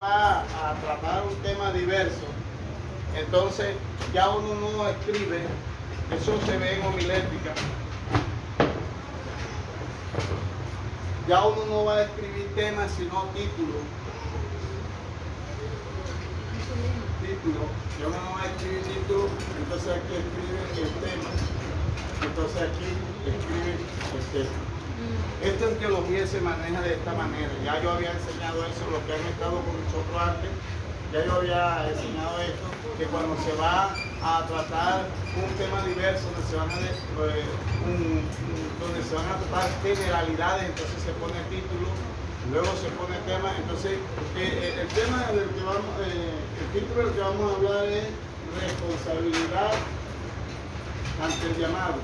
a tratar un tema diverso, entonces ya uno no escribe, eso se ve en homilética, ya uno no va a escribir temas sino títulos. Yo no voy a escribir título, entonces aquí escribe el tema, entonces aquí escribe el tema. Esto en teología se maneja de esta manera. Ya yo había enseñado eso, los que han estado con nosotros antes, ya yo había enseñado esto, que cuando se va a tratar un tema diverso, donde se van a tratar generalidades, entonces se pone título, luego se pone tema. Entonces el tema del que vamos, el título del que vamos a hablar es responsabilidad ante el llamado.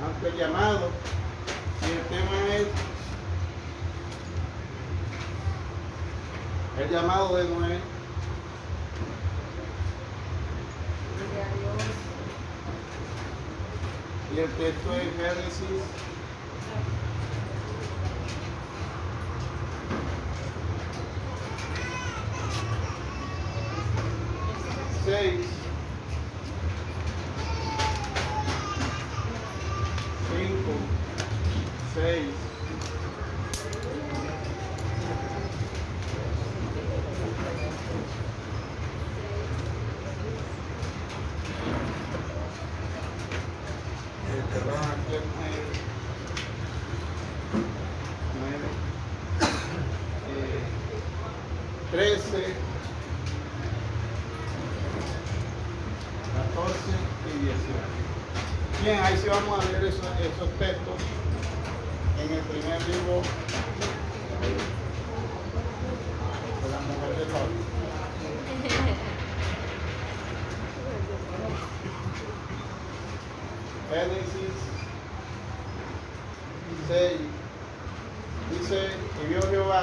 Ante el llamado, y el tema es el llamado de Noé. Y el texto es Génesis 6, 5, 6. Perdón, aquí es 13, 14 y 18. Bien, ahí sí vamos a leer esos textos en el primer libro de la mujer de Pablo. Génesis 6 dice: y vio Jehová,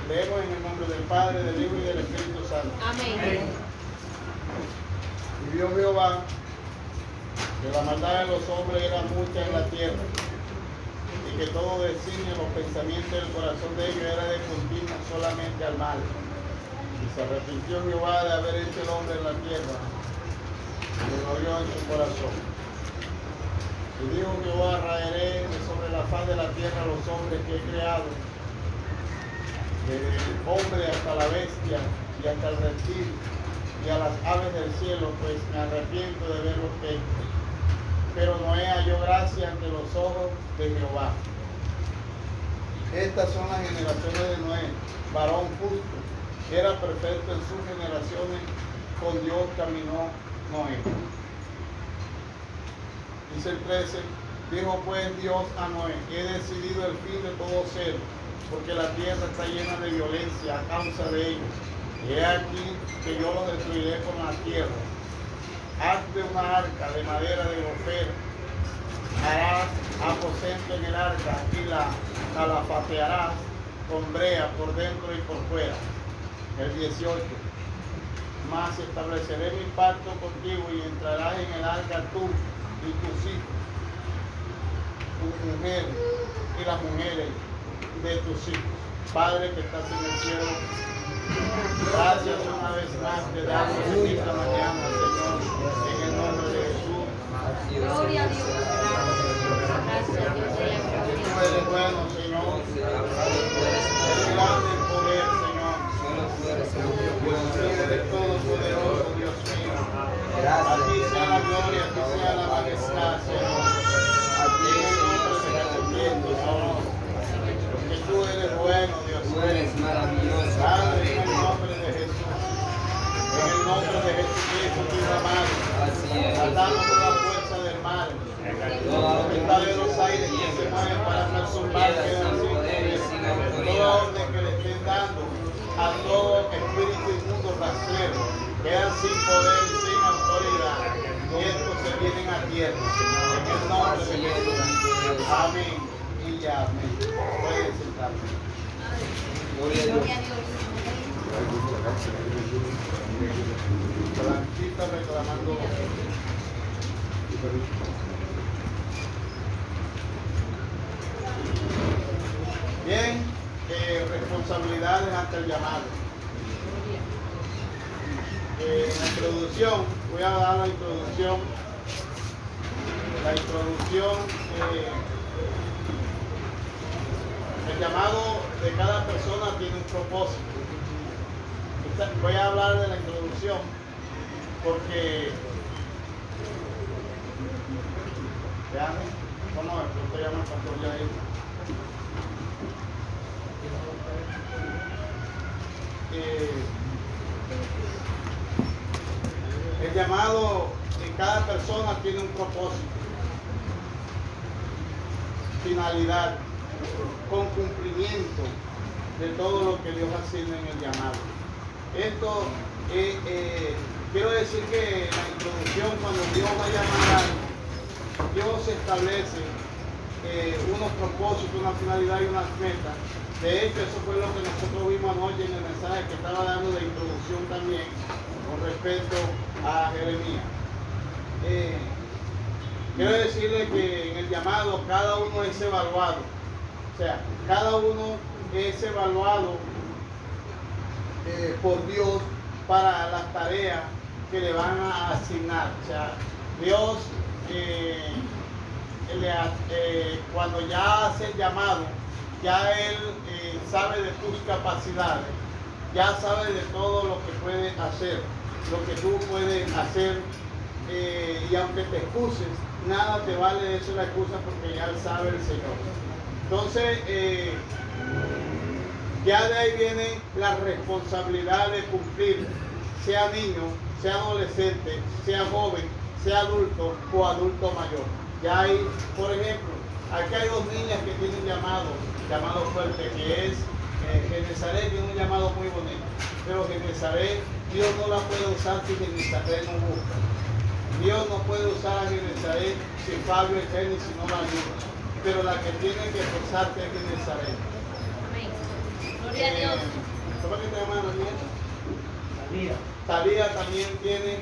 leemos en el nombre del Padre, del Hijo y del Espíritu Santo. Amén. Y vio Jehová que la maldad de los hombres era mucha en la tierra, y que todo designio, los pensamientos del corazón de ellos era de continuo solamente al mal. Y se arrepintió Jehová de haber hecho el hombre en la tierra, y lo oyó en su corazón. Y dijo Jehová: raeré de sobre la faz de la tierra los hombres que he creado, desde el hombre hasta la bestia y hasta el reptil y a las aves del cielo, pues me arrepiento de ver los que. Pero Noé halló gracia ante los ojos de Jehová. Estas son las generaciones de Noé, varón justo, era perfecto en sus generaciones, con Dios caminó Noé. Dice el 13: dijo pues Dios a Noé: he decidido el fin de todo ser, porque la tierra está llena de violencia a causa de ellos. Y he aquí que yo los destruiré con la tierra. Hazte una arca de madera de gofer, harás aposento en el arca y la calafatearás con brea por dentro y por fuera. El 18: mas estableceré mi pacto contigo y entrarás en el arca tú y tus hijos, tus mujeres y las mujeres de tus hijos. Padre que estás en el cielo, gracias una vez más te damos esta mañana, Señor, en el nombre de Jesús. Gloria a Dios. Gracias, Dios de la Que tú gloria. eres bueno, Señor. Eres grande en poder, Señor. Dios mío, eres todopoderoso, Dios mío. A ti sea la gloria, a ti sea la majestad, Señor. A ti en el nombre de Jesucristo, Señor. Porque tú eres bueno, Dios mío. Tú eres maravilloso. Padre, en el nombre de Jesús. En el nombre de Jesucristo, tu amado. Así es. Atando toda fuerza del mal. Potestad de los aires que se mueven para perturbar, quedan sin poder. Toda orden que le estén dando a todo espíritu inmundo rastrero, quedan sin poder y sin autoridad. Y estos se vienen a tierra. En el nombre de Jesús. Amén y amén. Pueden sentarse. Gloria a Dios. Gloria a Dios. Blanquita reclamando. Bien, responsabilidades ante el llamado. La introducción, voy a dar la introducción. El llamado de cada persona tiene un propósito. Voy a hablar de la introducción porque veanme, vamos a ver, usted llama al pastor Yair. El llamado de cada persona tiene un propósito, finalidad, con cumplimiento de todo lo que Dios asigna en el llamado. Esto, quiero decir que en la introducción, cuando Dios va a llamar a alguien, Dios establece unos propósitos, una finalidad y unas metas. De hecho, eso fue lo que nosotros vimos anoche en el mensaje que estaba dando de introducción también con respecto a Jeremías. Quiero decirle que en el llamado cada uno es evaluado. O sea, cada uno es evaluado por Dios para las tareas que le van a asignar. O sea, Dios cuando ya hace el llamado, ya Él sabe de tus capacidades, ya sabe de todo lo que puedes hacer, lo que tú puedes hacer, y aunque te excuses, nada te vale eso la excusa porque ya sabe el Señor. Entonces, ya de ahí viene la responsabilidad de cumplir, sea niño, sea adolescente, sea joven, sea adulto o adulto mayor. Ya hay, por ejemplo, aquí hay dos niñas que tienen llamado fuerte, que es Genezaret, tiene un llamado muy bonito, pero Genezaret, Dios no la puede usar si Genezaret no busca. Dios no puede usar a Genezaret si Fabio y Jenny si no la ayuda, pero la que tiene que esforzarte es Genezaret. Gloria a Dios. ¿Cómo es que te llaman la niña? Talía también tiene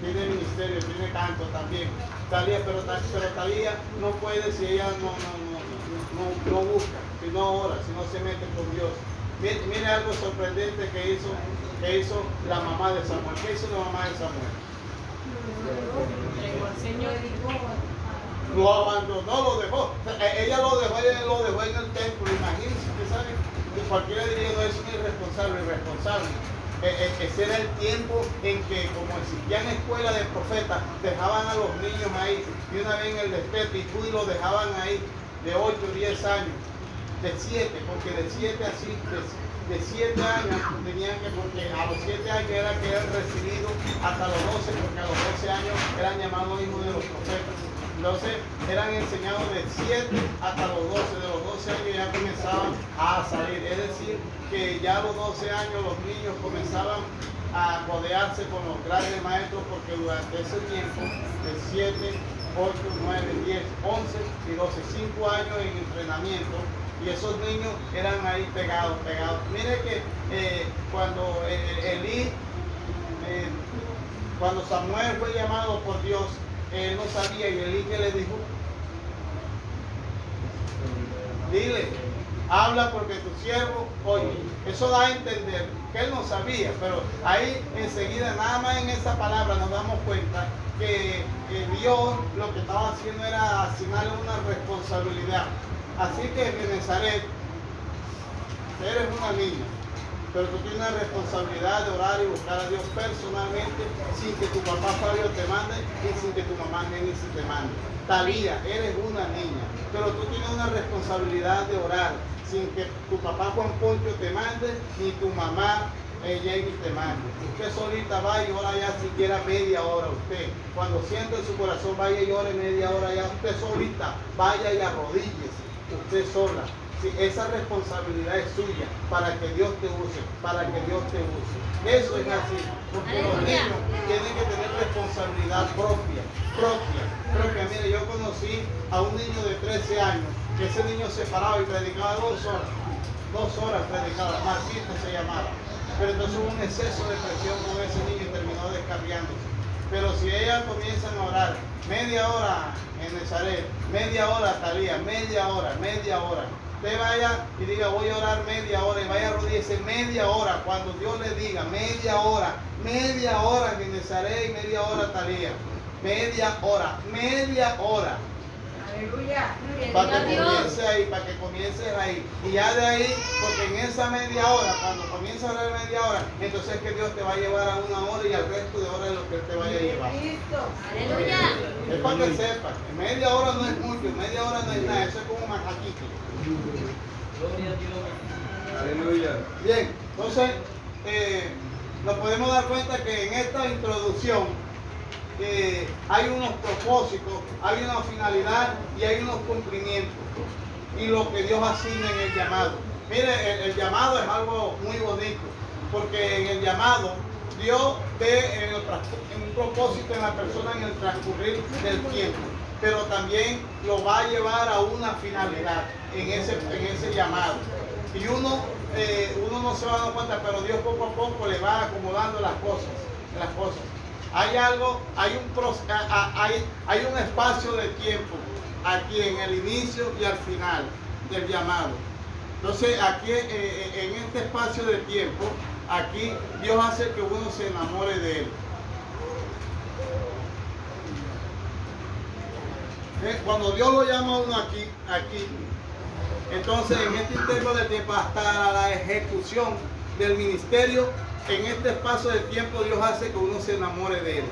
ministerio, tiene canto también. Talía, pero Talía no puede si ella no busca, si no ora, si no se mete con Dios. Mire algo sorprendente que hizo la mamá de Samuel. ¿Qué hizo la mamá de Samuel? Lo abandonó, lo dejó. Ella lo dejó en el templo. Imagínense, usted sabe que cualquiera diría no es un irresponsable. Ese era el tiempo en que, como existían escuelas de profetas, dejaban a los niños ahí y una vez en el despete y los dejaban ahí de 8 o 10 años, de 7, porque de 7 años tenían que, porque a los 7 años era que eran recibidos hasta los 12, porque a los 12 años eran llamados hijos de los profetas. Entonces eran enseñados de 7 hasta los 12, de los 12 años ya comenzaban a salir, es decir, que ya a los 12 años los niños comenzaban a codearse con los grandes maestros, porque durante ese tiempo, de 7, 8, 9, 10, 11 y 12, 5 años en entrenamiento, y esos niños eran ahí pegados. Mire que cuando cuando Samuel fue llamado por Dios, él no sabía, y Elí que le dijo, dile, habla porque tu siervo oye. Eso da a entender que él no sabía, pero ahí enseguida, nada más en esa palabra nos damos cuenta que Dios lo que estaba haciendo era asignarle una responsabilidad. Así que Genezaret, eres una niña, pero tú tienes una responsabilidad de orar y buscar a Dios personalmente, sin que tu papá Fabio te mande y sin que tu mamá Jenny te mande. Talía, eres una niña, pero tú tienes una responsabilidad de orar, sin que tu papá Juan Poncho te mande, ni tu mamá Jenny te mande. Usted solita vaya y ora ya siquiera media hora usted. Cuando siente en su corazón, vaya y ore media hora ya. Usted solita, vaya y arrodíllese, usted sola. Sí, esa responsabilidad es suya, para que Dios te use, Eso es así, porque los niños tienen que tener responsabilidad propia. Mire, yo conocí a un niño de 13 años, que ese niño se paraba y predicaba 2 horas predicaba, Marquito se llamaba. pero entonces hubo un exceso de presión con ese niño y terminó descarriándose. Pero si ellas comienzan a orar media hora en Nazaret, media hora Talía, media hora, usted vaya y diga voy a orar media hora y vaya a arrodillarse media hora, cuando Dios le diga media hora en Nazaret y media hora Talía, media hora. Aleluya. Para que comiences ahí. Y ya de ahí, porque en esa media hora, cuando comienza a orar media hora, entonces es que Dios te va a llevar a una hora y al resto de horas es lo que Él te vaya a llevar. Aleluya. Es para que sepas, media hora no es mucho, media hora no es nada, eso es como un macaquito. Gloria a Dios. Aleluya. Bien, entonces nos podemos dar cuenta que en esta introducción hay unos propósitos, hay una finalidad y hay unos cumplimientos. Y lo que Dios asigna en el llamado. Mire, el llamado es algo muy bonito, porque en el llamado Dios ve un propósito en la persona en el transcurrir del tiempo, pero también lo va a llevar a una finalidad en ese llamado. Y uno no se va a dar cuenta, pero Dios poco a poco le va acomodando las cosas. Hay un espacio de tiempo aquí en el inicio y al final del llamado. Entonces aquí en este espacio de tiempo, aquí Dios hace que uno se enamore de Él. Cuando Dios lo llama a uno aquí, entonces en este intervalo de tiempo hasta la ejecución del ministerio, en este espacio de tiempo Dios hace que uno se enamore de Él.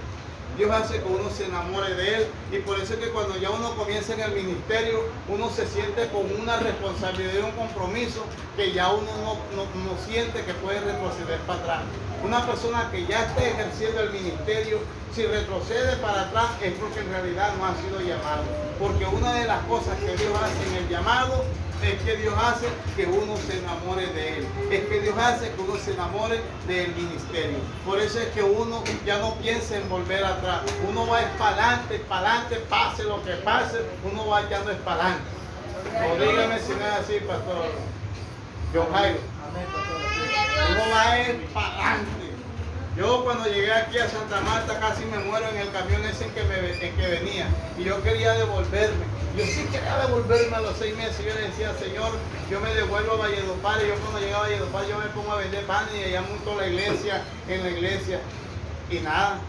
Dios hace que uno se enamore de Él, y por eso es que cuando ya uno comienza en el ministerio, uno se siente con una responsabilidad y un compromiso que ya uno no siente que puede retroceder para atrás. Una persona que ya esté ejerciendo el ministerio, si retrocede para atrás es porque en realidad no ha sido llamado. Porque una de las cosas que Dios hace en el llamado es que Dios hace que uno se enamore de Él. Es que Dios hace que uno se enamore del ministerio. Por eso es que uno ya no piensa en volver atrás. Uno va para adelante, pase lo que pase, uno va echando para adelante. O dígame si no es así, pastor John Jairo. Uno va para adelante. Yo cuando llegué aquí a Santa Marta casi me muero en el camión ese en que venía. Y yo quería devolverme. Yo sí quería devolverme a los 6 meses. Yo le decía, Señor, yo me devuelvo a Valledupar. Y yo cuando llego a Valledupar yo me pongo a vender pan y allá monto en la iglesia. Y nada.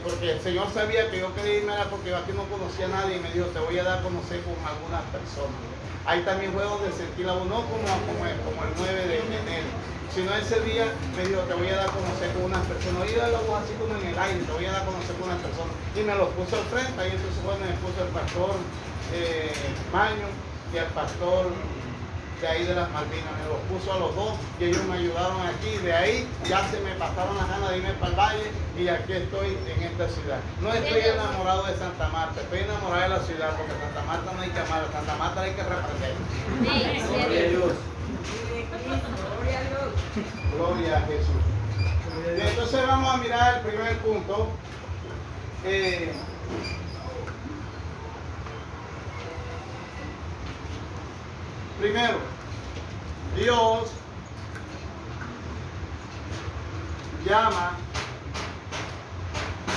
Porque el Señor sabía que yo quería irme porque yo aquí no conocía a nadie. Y me dijo, te voy a dar a conocer con algunas personas. Ahí también fue donde sentí la voz, no como el 9 de enero. Sino ese día me dijo, te voy a dar a conocer con unas personas. Oiga la voz así como en el aire, te voy a dar a conocer con unas personas. Y me los puso al frente, ahí entonces me puso el pastor Maño y el pastor de ahí de las Malvinas. Me los puso a los dos y ellos me ayudaron aquí. De ahí ya se me pasaron las ganas de irme para el valle y aquí estoy en esta ciudad. No estoy enamorado de Santa Marta, estoy enamorado de la ciudad, porque Santa Marta no hay que amarla, Santa Marta hay que representar. Gloria a Dios. Gloria a Jesús. Entonces vamos a mirar el primer punto. Primero, Dios llama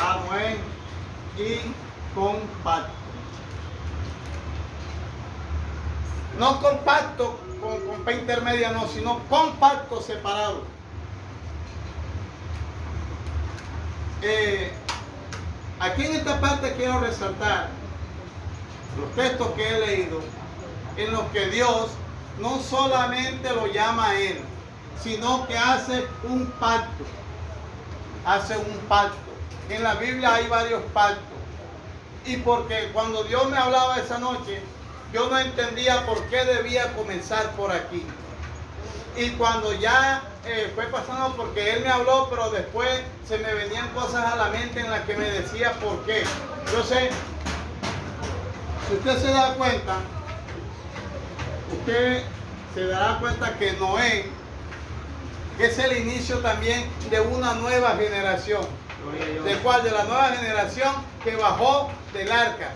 a Noé y compacto. No compacto con P intermedia, no, sino compacto separado. Aquí en esta parte quiero resaltar los textos que he leído en los que Dios no solamente lo llama a Él, sino que hace un pacto. Hace un pacto. En la Biblia hay varios pactos. Y porque cuando Dios me hablaba esa noche, yo no entendía por qué debía comenzar por aquí. Y cuando ya fue pasando, porque Él me habló, pero después se me venían cosas a la mente en las que me decía por qué. Entonces, si usted se da cuenta, usted se dará cuenta que Noé es el inicio también de una nueva generación. ¿De cuál? De la nueva generación que bajó del arca.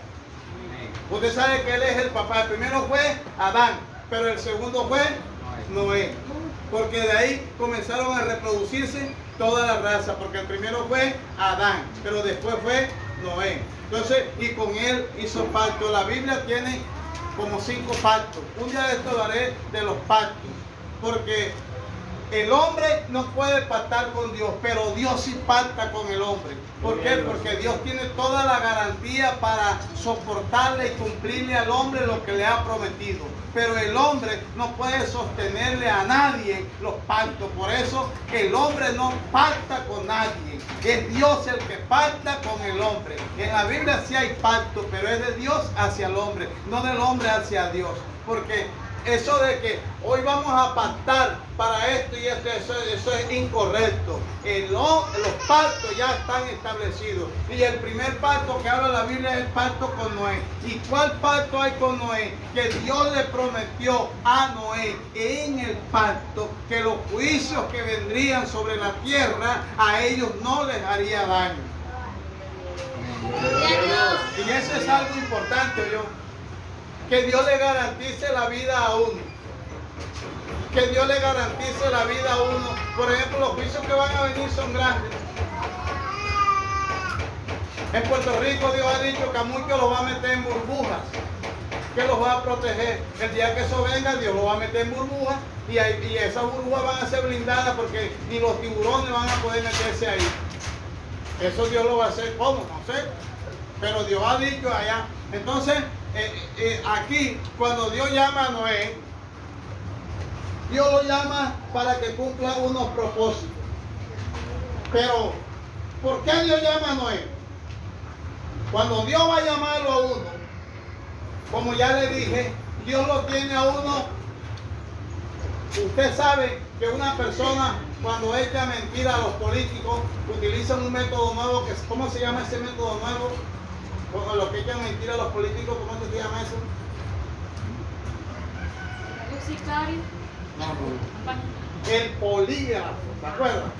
Usted sabe que él es el papá. El primero fue Adán, pero el segundo fue Noé. porque de ahí comenzaron a reproducirse toda la raza, porque el primero fue Adán, pero después fue Noé. Entonces, y con él hizo pacto. La Biblia tiene como 5 pactos. Un día de esto hablaré de los pactos, porque el hombre no puede pactar con Dios, pero Dios sí pacta con el hombre. ¿Por qué? Porque Dios tiene toda la garantía para soportarle y cumplirle al hombre lo que le ha prometido. Pero el hombre no puede sostenerle a nadie los pactos. Por eso el hombre no pacta con nadie. Es Dios el que pacta con el hombre. En la Biblia sí hay pacto, pero es de Dios hacia el hombre, no del hombre hacia Dios. Porque eso de que hoy vamos a pactar para esto y esto, eso es incorrecto. Los pactos ya están establecidos. Y el primer pacto que habla la Biblia es el pacto con Noé. ¿Y cuál pacto hay con Noé? Que Dios le prometió a Noé en el pacto que los juicios que vendrían sobre la tierra a ellos no les haría daño. Y eso es algo importante, que Dios le garantice la vida a uno. Que Dios le garantice la vida a uno. Por ejemplo, los juicios que van a venir son grandes. En Puerto Rico Dios ha dicho que a muchos los va a meter en burbujas, que los va a proteger. El día que eso venga, Dios los va a meter en burbujas y esas burbujas van a ser blindadas porque ni los tiburones van a poder meterse ahí. Eso Dios lo va a hacer. ¿Cómo? No sé. Pero Dios ha dicho allá. Entonces, aquí, cuando Dios llama a Noé, Dios lo llama para que cumpla unos propósitos. Pero, ¿por qué Dios llama a Noé? Cuando Dios va a llamarlo a uno, como ya le dije, Dios lo tiene a uno. Usted sabe que una persona, cuando echa mentira a los políticos, utilizan un método nuevo. ¿Cómo se llama ese método nuevo? Como los que echan mentira a los políticos, ¿cómo se llama eso? No. El polígrafo, ¿se acuerdan?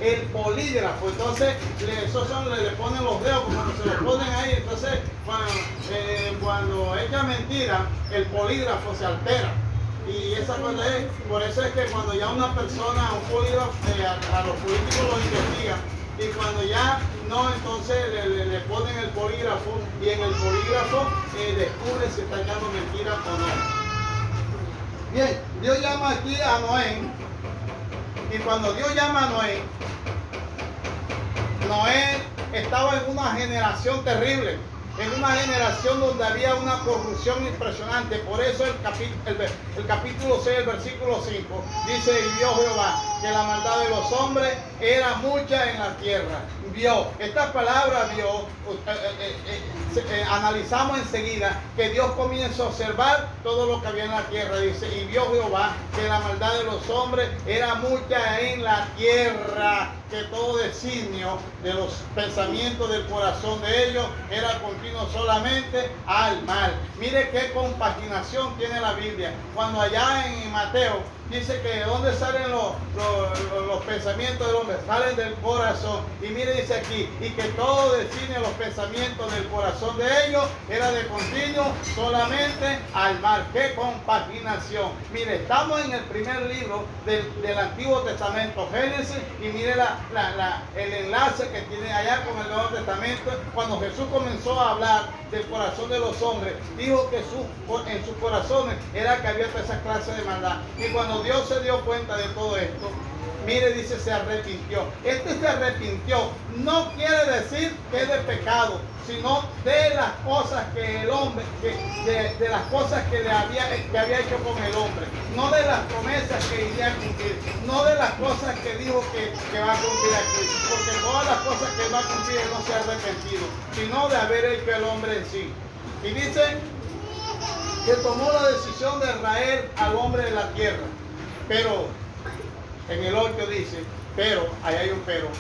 El polígrafo. Entonces, le ponen los dedos, como se los ponen ahí. Entonces, cuando echa mentira, el polígrafo se altera. Y esa cosa es, por eso es que cuando ya una persona, un polígrafo, a los políticos los investigan. Y cuando ya no, entonces le ponen el polígrafo y en el polígrafo descubre si está echando mentira o no. Bien, Dios llama aquí a Noé. Y cuando Dios llama a Noé, Noé estaba en una generación terrible. En una generación donde había una corrupción impresionante. Por eso el capítulo 6, el versículo 5, dice: y vio Jehová que la maldad de los hombres era mucha en la tierra. Vio, esta palabra vio, analizamos enseguida que Dios comienza a observar todo lo que había en la tierra. Dice: y vio Jehová que la maldad de los hombres era mucha en la tierra, que todo designio de los pensamientos del corazón de ellos era continuo solamente al mal. Mire qué compaginación tiene la Biblia. Cuando allá en Mateo dice que de dónde salen los pensamientos del hombre, salen del corazón. Y mire, dice aquí, y que todo designio los pensamientos del corazón de ellos era de continuo solamente al mal. Qué compaginación. Mire, estamos en el primer libro del Antiguo Testamento, Génesis, y mire el enlace que tiene allá con el Nuevo Testamento. Cuando Jesús comenzó a hablar del corazón de los hombres, dijo que en sus corazones era que había toda esa clase de maldad. Y cuando Dios se dio cuenta de todo esto, mire, dice, se arrepintió. Se arrepintió no quiere decir que es de pecado, sino de las cosas que el hombre, de las cosas que había hecho con el hombre, no de las promesas que iría a cumplir, no de las cosas que dijo que va a cumplir aquí, porque todas las cosas que va a cumplir no se ha arrepentido, sino de haber hecho el hombre en sí. Y dice que tomó la decisión de raer al hombre de la tierra, pero en el 8 dice: pero, ahí hay un pero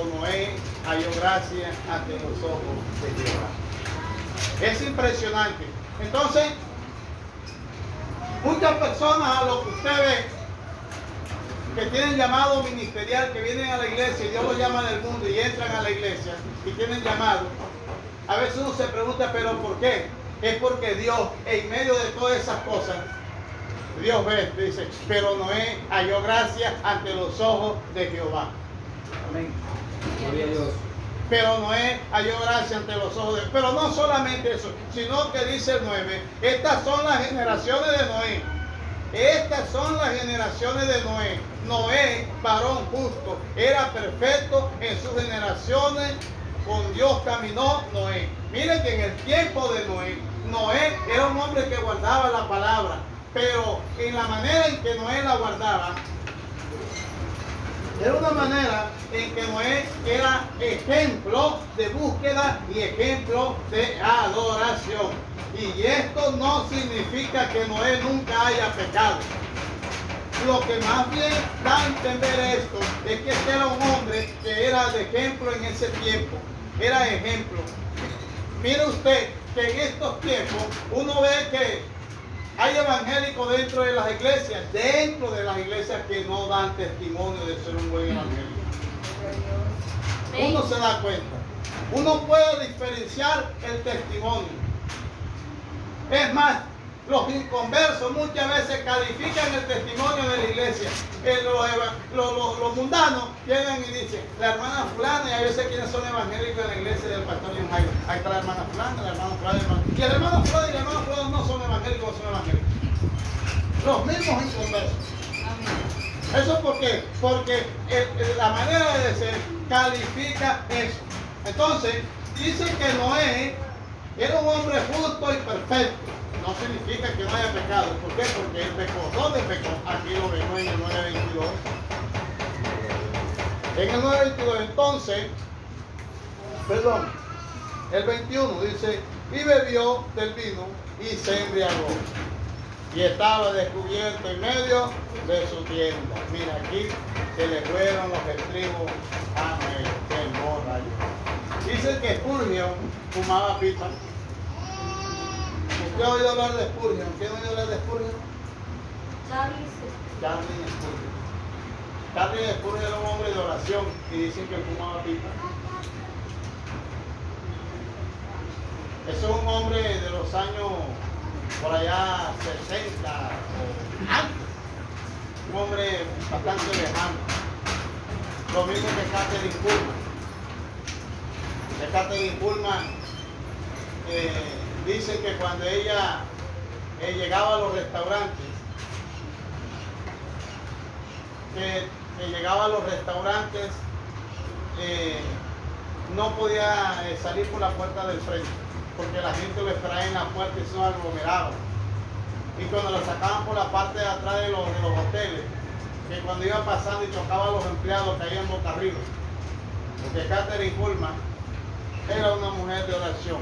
Noé halló gracia ante los ojos de Jehová. Es impresionante. Entonces, muchas personas a lo que usted ve, que tienen llamado ministerial, que vienen a la iglesia y Dios los llama del mundo y entran a la iglesia y tienen llamado, a veces uno se pregunta, pero ¿por qué? Es porque Dios, en medio de todas esas cosas, Dios ve, dice, pero Noé halló gracia ante los ojos de Jehová. Amén. Gloria a Dios. Pero Noé halló gracia ante los ojos de... Pero no solamente eso, sino que dice el 9, estas son las generaciones de Noé. Estas son las generaciones de Noé. Noé, varón justo, era perfecto en sus generaciones. Con Dios caminó Noé. Miren que en el tiempo de Noé, Noé era un hombre que guardaba la palabra. Pero en la manera en que Noé la guardaba, era una manera en que Noé era ejemplo de búsqueda y ejemplo de adoración. Y esto no significa que Noé nunca haya pecado. Lo que más bien da a entender esto es que este era un hombre que era de ejemplo en ese tiempo. Era ejemplo. Mire usted que en estos tiempos uno ve que hay evangélicos dentro de las iglesias que no dan testimonio de ser un buen evangélico. Uno se da cuenta. Uno puede diferenciar el testimonio. Es más, los inconversos muchas veces califican el testimonio de la iglesia. Los mundanos llegan y dicen, la hermana fulana, y a veces quienes son evangélicos en la iglesia del pastor John Jairo. Ahí está la hermana fulana, la hermana fulana, y el hermano fulana y la hermana fulana no son evangélicos, no son evangélicos. Los mismos inconversos. ¿Eso por qué? Porque la manera de ser califica eso. Entonces, dicen que Noé era un hombre justo y perfecto. No significa que no haya pecado. ¿Por qué? Porque él pecó. ¿Dónde pecó? Aquí lo vemos en el 9:22. En el 9:22, entonces, el 21 dice, y bebió del vino y se embriagó. Y estaba descubierto en medio de su tienda. Mira, aquí se le fueron los estribos a Noé. Qué borracho. Dice que Spurgeon fumaba pipa. ¿Usted ha oído hablar de Spurgeon? ¿Quién ha oído hablar de Spurgeon? Charlie Spurgeon. Charlie Spurgeon era un hombre de oración y dicen que fumaba pipa. Ese es un hombre de los años por allá 60 o antes. Un hombre bastante lejano. Lo mismo que Catherine Kuhlman. De Catherine Kuhlman dice que cuando ella llegaba a los restaurantes, no podía salir por la puerta del frente, porque la gente lo esperaba en la puerta y se aglomeraba. Y cuando lo sacaban por la parte de atrás de los hoteles, que cuando iba pasando y chocaba a los empleados caían boca arriba. Porque Catherine Kuhlman era una mujer de oración.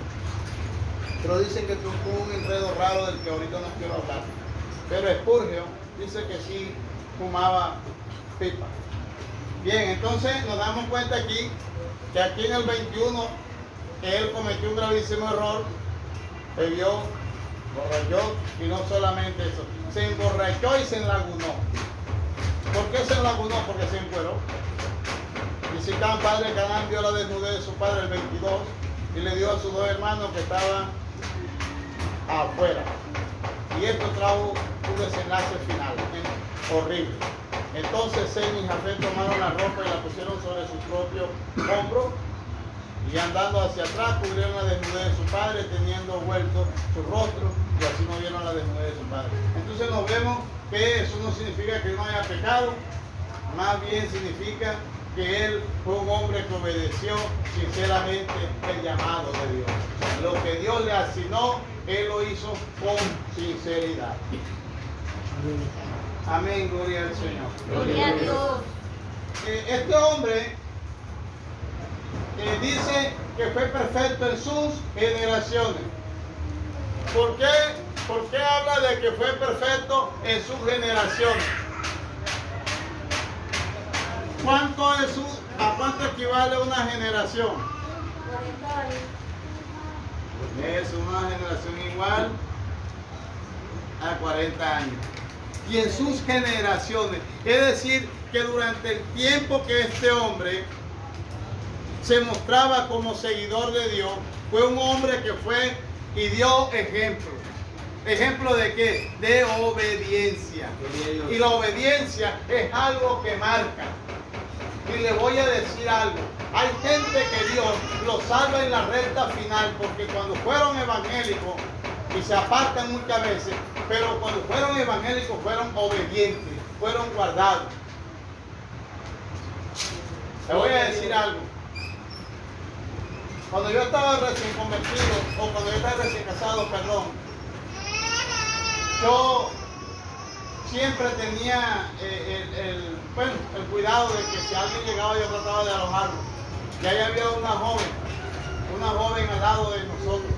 Pero dicen que tuvo un enredo raro del que ahorita no quiero hablar. Pero Spurgeon dice que sí fumaba pipa. Bien, entonces nos damos cuenta aquí que aquí en el 21 que él cometió un gravísimo error, bebió, borrachó, y no solamente eso, se emborrachó y se enlagunó. ¿Por qué se enlagunó? Porque se encueró. Y si cada padre Canaán vio la desnudez de su padre el 22 y le dio a sus dos hermanos que estaban afuera. Y esto trajo un desenlace final, horrible. Entonces Sem y Jafet tomaron la ropa y la pusieron sobre su propio hombro, y andando hacia atrás cubrieron la desnudez de su padre, teniendo vuelto su rostro, y así no vieron la desnudez de su padre. Entonces nos vemos que eso no significa que no haya pecado, más bien significa que él fue un hombre que obedeció sinceramente el llamado de Dios. Lo que Dios le asignó, él lo hizo con sinceridad. Amén, gloria al Señor. Gloria a Dios. Este hombre dice que fue perfecto en sus generaciones. ¿Por qué habla de que fue perfecto en sus generaciones? ¿A cuánto equivale una generación? 40 años. Es una generación igual a 40 años. Y en sus generaciones, es decir, que durante el tiempo que este hombre se mostraba como seguidor de Dios, fue un hombre que fue y dio ejemplo. ¿Ejemplo de qué? De obediencia. Gloria a Dios. Y la obediencia es algo que marca. Y le voy a decir algo. Hay gente que Dios los salva en la recta final, porque cuando fueron evangélicos, y se apartan muchas veces, pero cuando fueron evangélicos fueron obedientes, fueron guardados. Le voy a decir algo. Cuando yo estaba recién convertido, o cuando yo estaba recién casado, perdón, yo siempre tenía el cuidado de que si alguien llegaba yo trataba de alojarlo. Y ahí había una joven al lado de nosotros.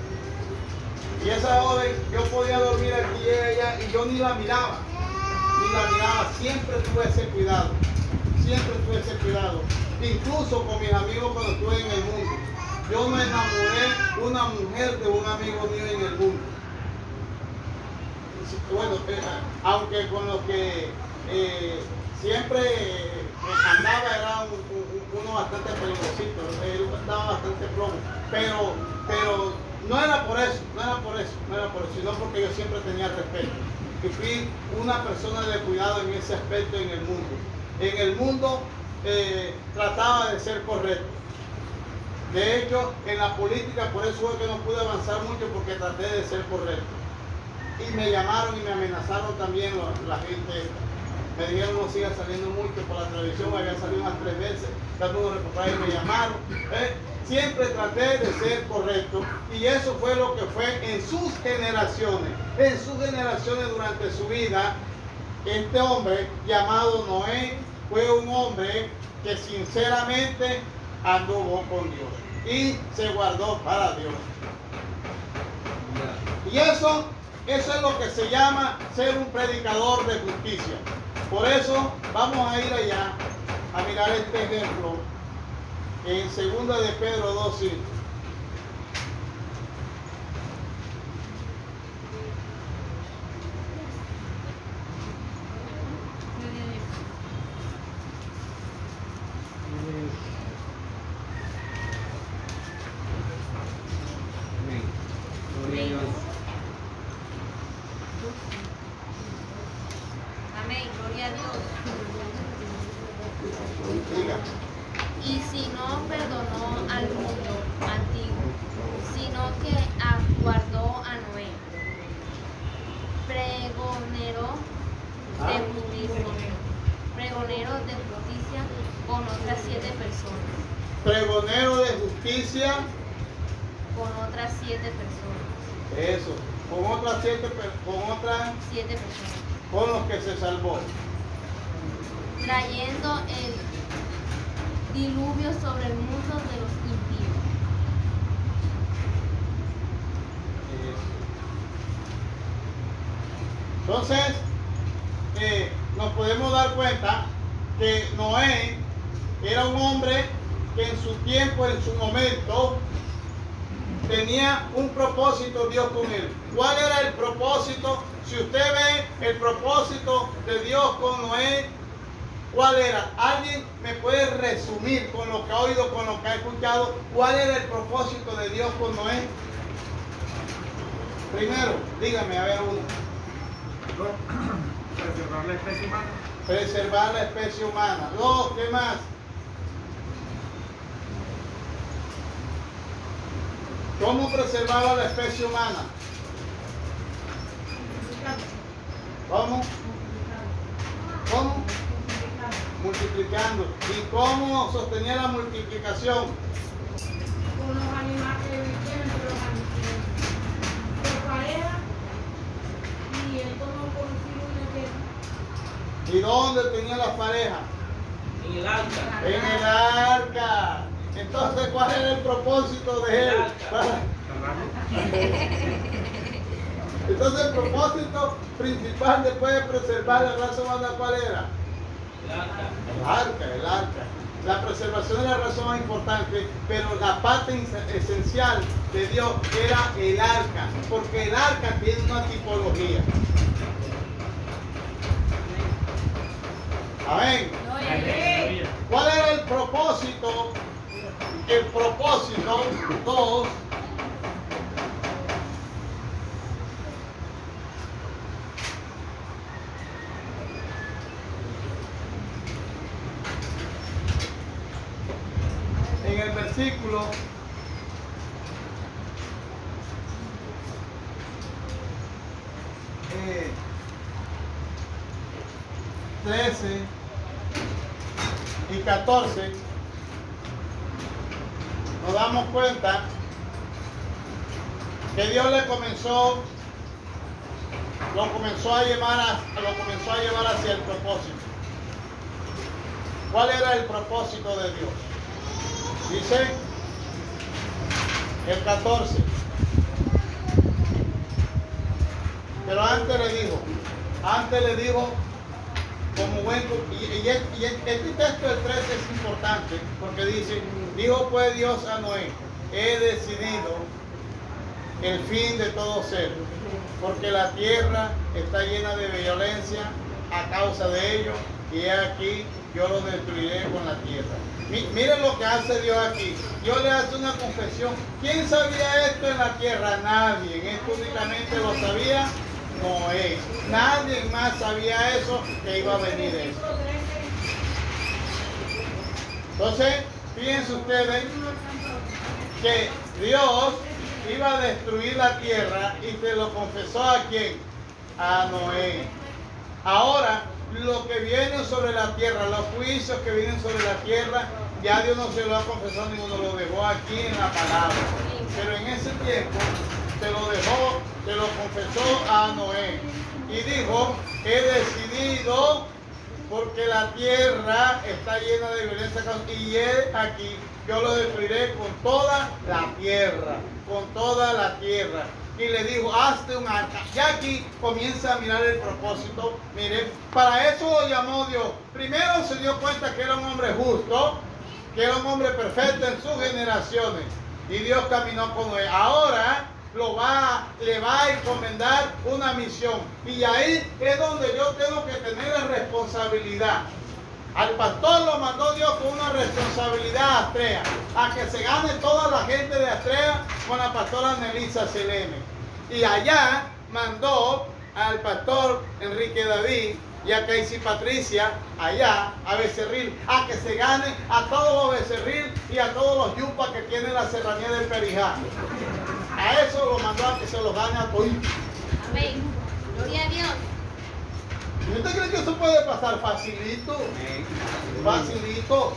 Y esa joven, yo podía dormir aquí y ella, y yo ni la miraba, siempre tuve ese cuidado, incluso con mis amigos cuando estuve en el mundo. Yo me enamoré una mujer de un amigo mío en el mundo. Bueno, aunque con lo que siempre andaba era uno bastante peligrosito, él estaba bastante plomo, pero no era por eso, sino porque yo siempre tenía respeto. Y fui una persona de cuidado en ese aspecto en el mundo. En el mundo trataba de ser correcto. De hecho, en la política, por eso fue que no pude avanzar mucho, porque traté de ser correcto. Y me llamaron y me amenazaron también la gente. Me dijeron no siga saliendo mucho por la televisión, había salido unas 3 veces, tratando de recuperar y me llamaron. Siempre traté de ser correcto, y eso fue lo que fue en sus generaciones. En sus generaciones durante su vida, este hombre llamado Noé fue un hombre que sinceramente anduvo con Dios y se guardó para Dios. Y eso es lo que se llama ser un predicador de justicia. Por eso vamos a ir allá a mirar este ejemplo en 2 de Pedro 2:5. Amén. Gloria a Dios. Amén, gloria a Dios. Diga. Y si no perdonó al mundo antiguo, sino que guardó a Noé, pregonero de justicia con otras 7 personas. Pregonero de justicia. Con otras 7 personas. Eso. Con otras 7 7 personas. con los que se salvó. Trayendo el diluvio sobre el mundo de los impíos. Entonces, nos podemos dar cuenta que Noé era un hombre que en su tiempo, en su momento, tenía un propósito Dios con él. ¿Cuál era el propósito? Si usted ve el propósito de Dios con Noé, ¿cuál era? ¿Alguien me puede resumir con lo que ha oído, con lo que ha escuchado? ¿Cuál era el propósito de Dios con Noé? Primero, dígame, a ver uno. Preservar la especie humana. Preservar la especie humana. Dos, ¿qué más? ¿Cómo preservaba la especie humana? ¿Cómo? ¿Cómo? Multiplicando. ¿Y cómo sostenía la multiplicación? Con los animales que vivían entre los animales. Por pareja, y él tomó por sí una que ¿Y dónde tenía las parejas? En el altar. En el arca. Entonces, ¿cuál era el propósito de él? Entonces, el propósito principal después de preservar la raza humana, ¿cuál era? El altar. El arca. La preservación de la raza más importante, pero la parte esencial de Dios era el arca, porque el arca tiene una tipología. Amén. ¿Cuál era el propósito? El propósito, dos, versículo 13 y 14, nos damos cuenta que Dios lo comenzó a llevar hacia el propósito. ¿Cuál era el propósito de Dios? Dice el 14. Pero antes le dijo, como buen, y este texto del 13 es importante, porque dice, dijo pues Dios a Noé, he decidido el fin de todo ser, porque la tierra está llena de violencia a causa de ello, y he aquí, yo lo destruiré con la tierra. Miren lo que hace Dios aquí. Dios le hace una confesión. ¿Quién sabía esto en la tierra? Nadie. Esto únicamente lo sabía Noé. Nadie más sabía eso, que iba a venir eso. Entonces, fíjense ustedes que Dios iba a destruir la tierra y se lo confesó ¿a quién? A Noé. Ahora, lo que viene sobre la tierra, los juicios que vienen sobre la tierra, ya Dios no se lo ha confesado, ninguno lo dejó aquí en la palabra. Pero en ese tiempo se lo confesó a Noé. Y dijo, he decidido, porque la tierra está llena de violencia, y he aquí, yo lo destruiré con toda la tierra, con toda la tierra. Y le dijo, hazte un arca. Y aquí comienza a mirar el propósito. Miren, para eso lo llamó Dios. Primero se dio cuenta que era un hombre justo, que era un hombre perfecto en sus generaciones. Y Dios caminó con él. Ahora le va a encomendar una misión. Y ahí es donde yo tengo que tener la responsabilidad. Al pastor lo mandó Dios con una responsabilidad a Astrea, a que se gane toda la gente de Astrea con la pastora Nelisa Selene. Y allá mandó al pastor Enrique David y a Casey Patricia, allá a Becerril, a que se gane a todos los Becerril y a todos los yupas que tienen la serranía del Perijá. A eso lo mandó, a que se los gane a todos. Amén. Gloria a Dios. ¿Y usted cree que eso puede pasar facilito? Facilito.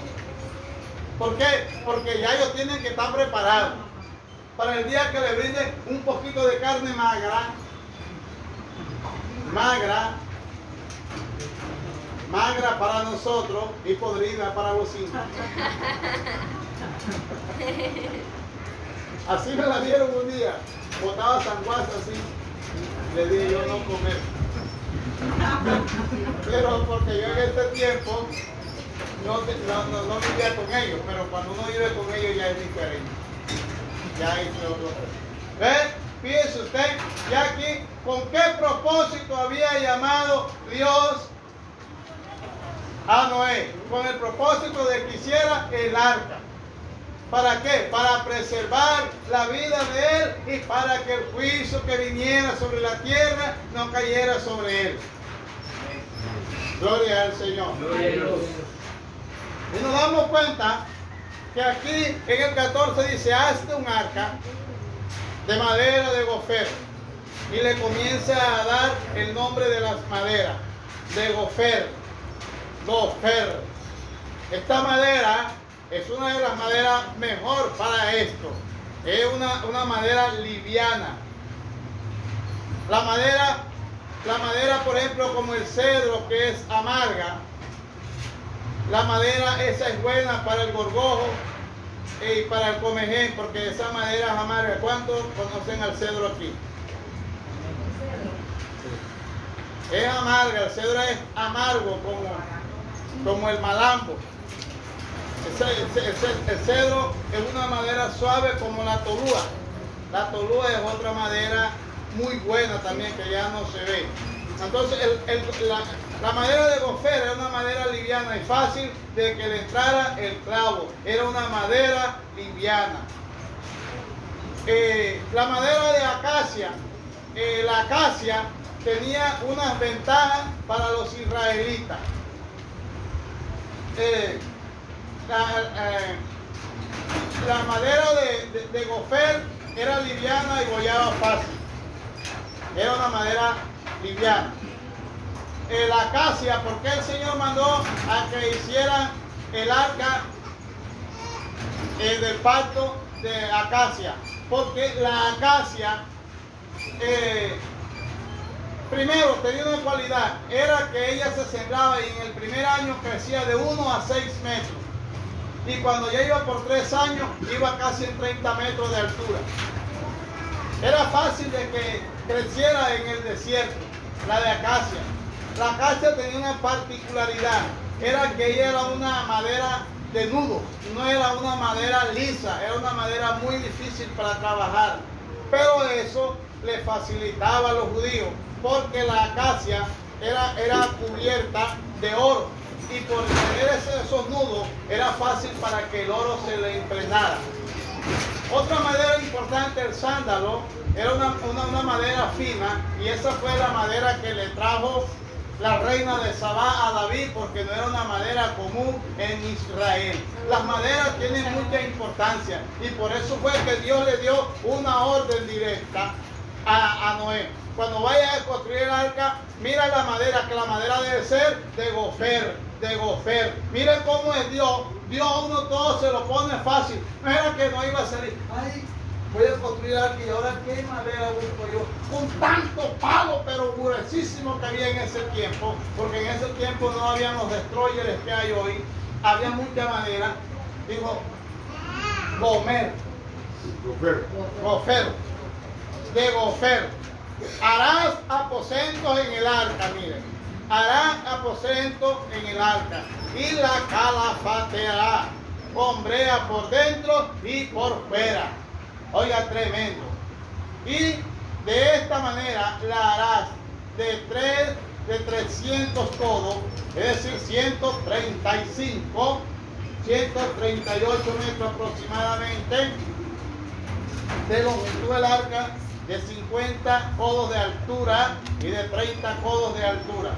¿Por qué? Porque ya ellos tienen que estar preparados para el día que le brinden un poquito de carne magra, para nosotros y podrida para los hijos. Así me la dieron un día. Botaba sanguaza así. Le dije yo no comer. Pero porque yo en este tiempo no vivía con ellos, pero cuando uno vive con ellos ya es diferente. Ya es otro. ¿Ves? Fíjese usted, ya aquí, ¿con qué propósito había llamado Dios a Noé? Con el propósito de que hiciera el arca. ¿Para qué? Para preservar la vida de él y para que el juicio que viniera sobre la tierra no cayera sobre él. Gloria al Señor. Gloria a Dios. Y nos damos cuenta que aquí en el 14 dice, hazte un arca de madera de gofer. Y le comienza a dar el nombre de las maderas, de gofer. Gofer. Esta madera es una de las maderas mejor para esto. Es una madera liviana. La madera, por ejemplo, como el cedro, que es amarga. La madera esa es buena para el gorgojo y para el comején, porque esa madera es amarga. ¿Cuántos conocen al cedro aquí? Es amarga, el cedro es amargo como el malambo. El cedro es una madera suave como la tolúa. La tolúa es otra madera muy buena también, que ya no se ve. Entonces la madera de gofer era una madera liviana y fácil de que le entrara el clavo. Era una madera liviana. La madera de acacia, la acacia tenía unas ventajas para los israelitas. la madera de gofer era liviana y bollaba fácil. Era una madera liviana. La acacia, ¿por qué el Señor mandó a que hicieran el arca del pacto de acacia? Porque la acacia, primero, tenía una cualidad, era que ella se sembraba y en el primer año crecía de 1 a 6 metros. Y cuando ya iba por 3 años, iba casi en 30 metros de altura. Era fácil de que creciera en el desierto, la de acacia. La acacia tenía una particularidad, era que ella era una madera de nudo, no era una madera lisa, era una madera muy difícil para trabajar. Pero eso le facilitaba a los judíos, porque la acacia era cubierta de oro. Y por tener esos nudos, era fácil para que el oro se le impregnara. Otra madera importante, el sándalo, era una madera fina, y esa fue la madera que le trajo la reina de Sabá a David, porque no era una madera común en Israel. Las maderas tienen mucha importancia, y por eso fue que Dios le dio una orden directa a Noé. Cuando vayas a construir el arca, mira la madera, que la madera debe ser de gofer. Miren cómo es Dios. Dios a uno todo se lo pone fácil. No era que no iba a salir. Ay, voy a construir el arca y ahora qué madera busco yo. Con tanto palo, pero gruesísimo que había en ese tiempo. Porque en ese tiempo no habían los destroyers que hay hoy. Había mucha madera. Dijo, gofer. De gofer. Harás aposentos en el arca, miren. Harán aposento en el arca y la calafateará, con brea por dentro y por fuera. Oiga, tremendo. Y de esta manera la harás de 300 codos, es decir, 138 metros aproximadamente de longitud del arca, de 50 codos de altura y de 30 codos de altura.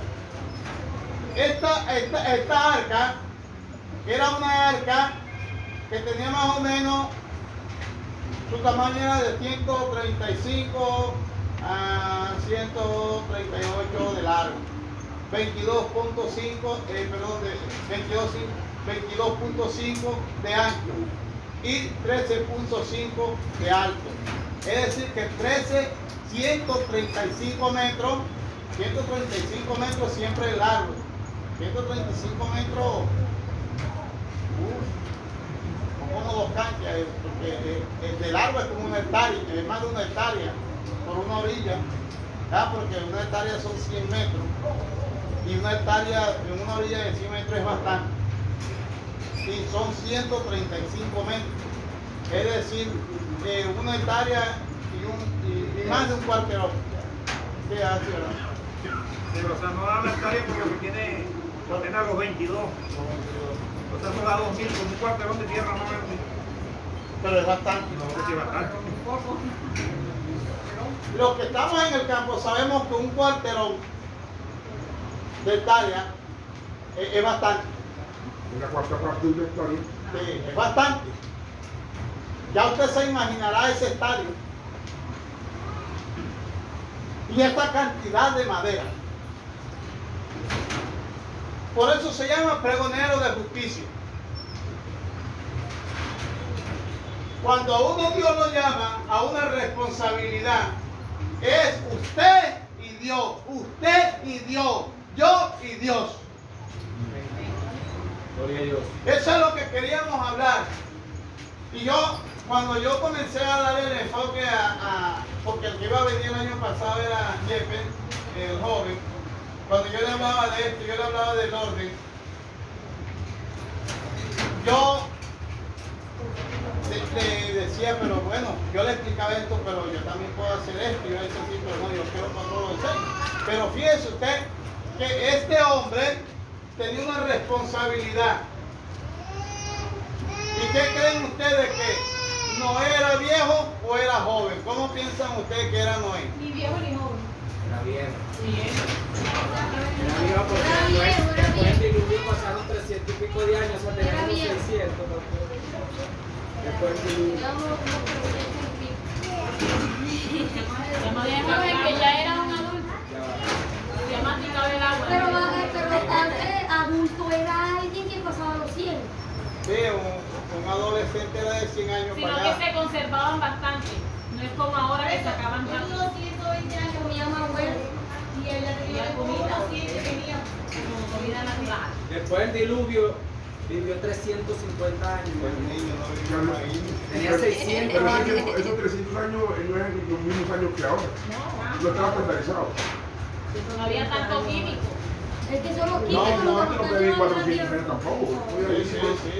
Esta arca era una arca que tenía más o menos, su tamaño era de 135 a 138 de largo, 22.5 de ancho y 13.5 de alto. Es decir que 135 metros siempre largo. 135 metros, como 2 canchas, porque el de largo es como una hectárea, es más de una hectárea por una orilla, porque una hectárea son 100 metros y una hectárea en una orilla de 100 metros es bastante, y son 135 metros, es decir, una hectárea y más de un cuarterón. ¿Qué hace, verdad? Pero, o sea, no da la hectárea porque tiene a los 22. O sea, no da 2000 con un cuarterón de tierra, no. Pero es bastante. No, sí, bastante. Los que estamos en el campo sabemos que un cuarterón de hectárea es bastante. Una cuarta parte de una hectárea. Sí, es bastante. Ya usted se imaginará ese estadio. Y esta cantidad de madera. Por eso se llama pregonero de justicia. Cuando a uno Dios lo llama a una responsabilidad, es usted y Dios, yo y Dios. Gloria a Dios. Eso es lo que queríamos hablar. Y cuando yo comencé a dar el enfoque porque el que iba a venir el año pasado era Jeppe, el joven, cuando yo le hablaba de esto, yo le hablaba del orden, yo le decía, pero bueno, yo le explicaba esto, pero yo también puedo hacer esto, y yo decía, sí, pero no, yo quiero control del ser. Pero fíjese usted que este hombre tenía una responsabilidad. ¿Y qué creen ustedes que Noé era viejo o era joven? ¿Cómo piensan ustedes que era Noé? Ni viejo ni joven. Era bien. Bien. Era viejo porque después de diluvio pasaron 300 y pico de años, o sea, Era tenemos bien. 600. Después del diluvio. Déjame que ya era un adulto. Ya masticaba el agua. Pero antes adulto era alguien que pasaba los 100. Sí, un adolescente era de 100 años Sino para que allá. se conservaban bastante. No es como ahora que se acaban Yo rápido. tuve 120 años, comía más bueno. Y el Tenía comida. Como comida natural. Después del diluvio vivió 350 El años. niño no vivía ahí. Tenía 600 Pero años. esos 300 años no eran los mismos años que ahora. No estaba estandarizado. No había tanto químico. Es que son los No, químicos no, los antes no que pedí están 400 llevando años tampoco. Sí, sí, sí.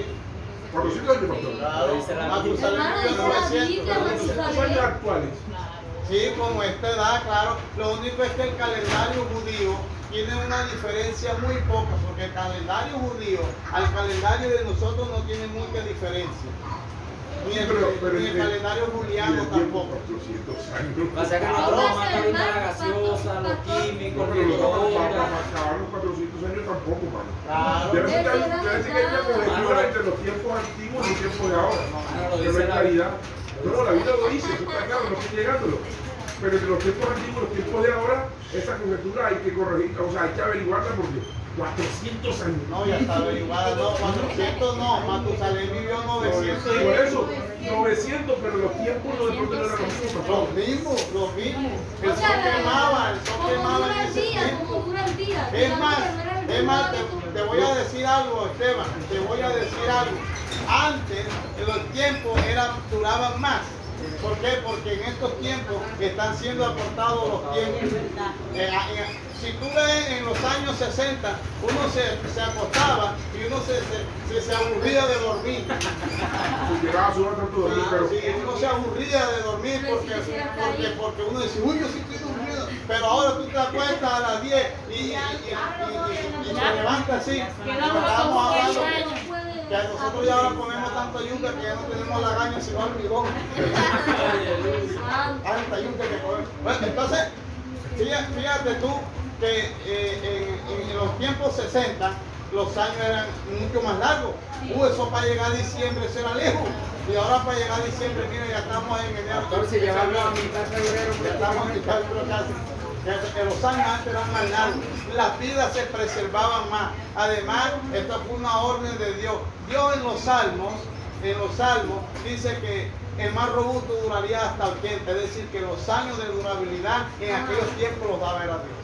400 años, pastor. Claro, Dice la Matusalén Hermano, vivió dice la 900. Biblia, pero- Los años actuales. Claro. Sí, como esta edad, claro. Lo único es que el calendario judío tiene una diferencia muy poca, porque el calendario judío al calendario de nosotros no tiene mucha diferencia. Ni el, ni el calendario juliano tampoco. 400 años. Pasa que nosotros nos matan ahorita la gaseosa, los químicos, Pero el para microondas. acabar los 400 años tampoco, mano. Claro. Debe ser que hay una conjetura entre los tiempos antiguos y los tiempos de ahora. Mano, lo Que no dice hay la claridad. No, la vida lo dice, eso está claro, no estoy llegándolo. Pero entre los tiempos antiguos y los tiempos de ahora, esa conjetura hay que corregirla, o sea, hay que averiguarla porque 400 años. No, ya está averiguada. No, 400 no. Matusalén vivió 900. Por eso, 900, pero los tiempos no de pronto no eran los mismos. Los mismos, los mismos. El O sol sea, quemaba, el sol como quemaba dura en el ese día, tiempo. como dura el día. Es más, te voy a decir algo, Esteban, te voy a decir algo. Antes, en los tiempos duraban más. ¿Por qué? Porque en estos tiempos están siendo acortados los tiempos. Si tú ves en los años 60, uno se acostaba y uno se aburría de dormir. Si llegaba a su hora tanto dormir, pero Sí, uno se aburría de dormir porque uno dice, uy, yo sí estoy durmiendo. Pero ahora tú te acuestas a las 10 y te levantas así. Estamos hablando que nosotros ya ahora comemos tanta yuca que ya no tenemos lagaña sino almidón. Tanta yuca que comemos. Bueno, entonces, fíjate tú que en los tiempos 60 los años eran mucho más largos. Eso para llegar a diciembre eso era lejos. Y ahora para llegar a diciembre, mira, ya estamos en enero. Entonces llevarlo a mitad de febrero. Ya estamos en mitad, pero casi. Que los años antes eran más largos. Las vidas se preservaban más. Además, esto fue una orden de Dios. Dios en los salmos dice que el más robusto duraría hasta 80. Es decir, que los años de durabilidad en aquellos tiempos los daba era Dios.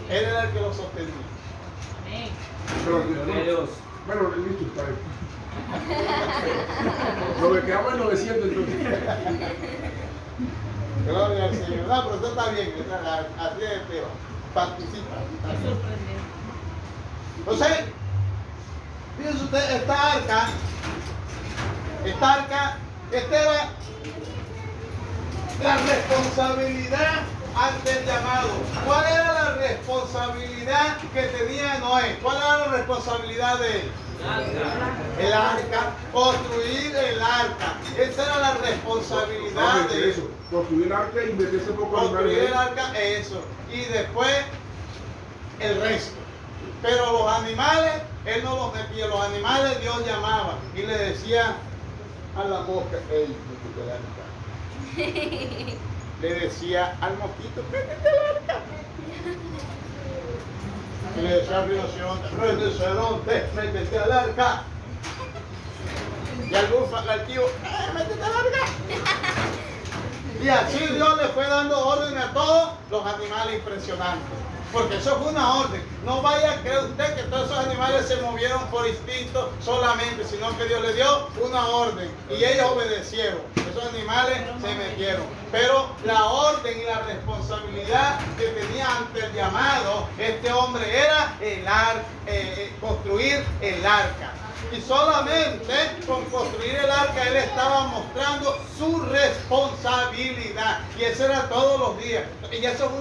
Él era el que los sostenía. Amén. pero, Dios. bueno, listo, está bien. Lo que quedamos en 900 entonces. Gloria al Señor. No, pero esto está bien. Así es, Esteban. Participa. Me sorprendió. Entonces, fíjense usted, esta arca, esta era la responsabilidad ante el llamado. ¿Cuál era la responsabilidad que tenía Noé? ¿Cuál era la responsabilidad de él? El arca, construir el arca. Esa era la responsabilidad de eso. Construir el arca y meterse poco construir el animales. arca, eso. Y después el resto. Pero los animales, él no los metía. Los animales Dios llamaba y le decía a la mosca, ey, métete el arca. Le decía al mosquito, métete el arca. Y le decía al rinoceronte, métete al arca. Y al búfalo, al tío, métete al arca. Y así Dios le fue dando orden a todos los animales impresionantes. Porque eso fue una orden. No vaya a creer usted que todos esos animales se movieron por instinto solamente, sino que Dios le dio una orden y ellos obedecieron. Esos animales se metieron. Pero la orden y la responsabilidad que tenía ante el llamado este hombre era construir el arca. Y solamente con construir el arca él estaba mostrando su responsabilidad. Y eso era todos los días. Y eso es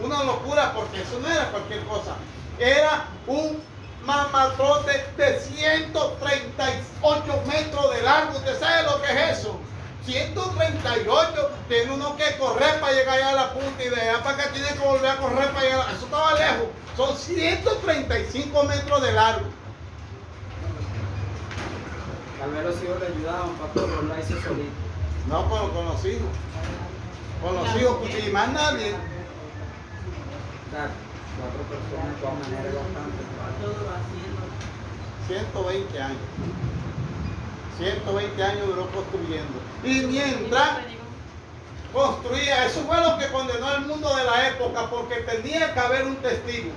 una locura porque eso no era cualquier cosa. Era un mamatote de 138 metros de largo. ¿Usted sabe lo que es eso? 138, tiene uno que correr para llegar allá a la punta y de allá para acá tiene que volver a correr para llegar. Eso estaba lejos. Son 135 metros de largo. Tal vez los hijos le ayudaban, pastor, pero la hizo solito. No, pero con los hijos. Con los hijos, y más nadie. Claro, 4 personas de todas maneras es bastante. 120 años. 120 años duró construyendo. Y mientras construía, eso fue lo que condenó al mundo de la época, porque tenía que haber un testigo.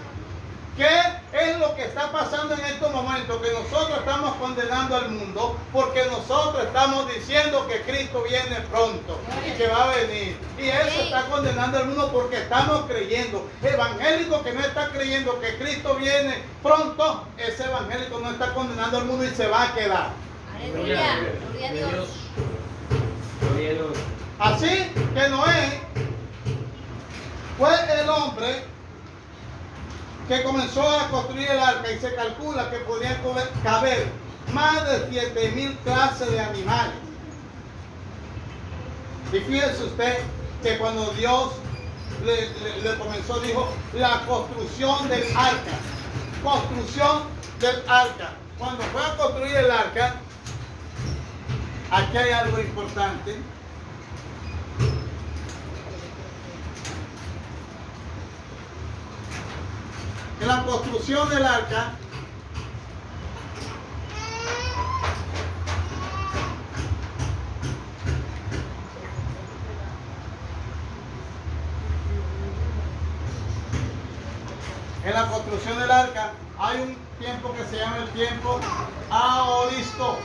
¿Qué es lo que está pasando en estos momentos? Que nosotros estamos condenando al mundo porque nosotros estamos diciendo que Cristo viene pronto y que va a venir. Y eso está condenando al mundo porque estamos creyendo. Evangélico que no está creyendo que Cristo viene pronto, ese evangélico no está condenando al mundo y se va a quedar. Aleluya. Gloria a Dios. Gloria a Dios. Así que Noé fue el hombre que comenzó a construir el arca y se calcula que podían caber más de 7,000 clases de animales. Y fíjese usted que cuando Dios le comenzó, dijo, la construcción del arca. Construcción del arca. Cuando fue a construir el arca, aquí hay algo importante. En la construcción del arca, hay un tiempo que se llama el tiempo aoristo.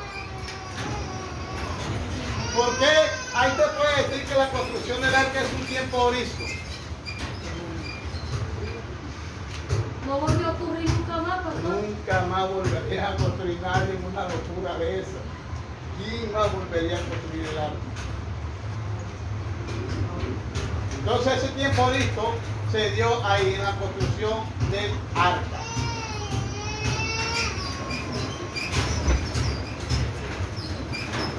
¿Por qué? Ahí te puede decir que la construcción del arca es un tiempo aoristo. No volvió a ocurrir nunca más, pastor. Nunca más volvería a construir nadie en una locura de esa. ¿Quién más volvería a construir el arca? Entonces ese tiempo listo se dio ahí en la construcción del arca.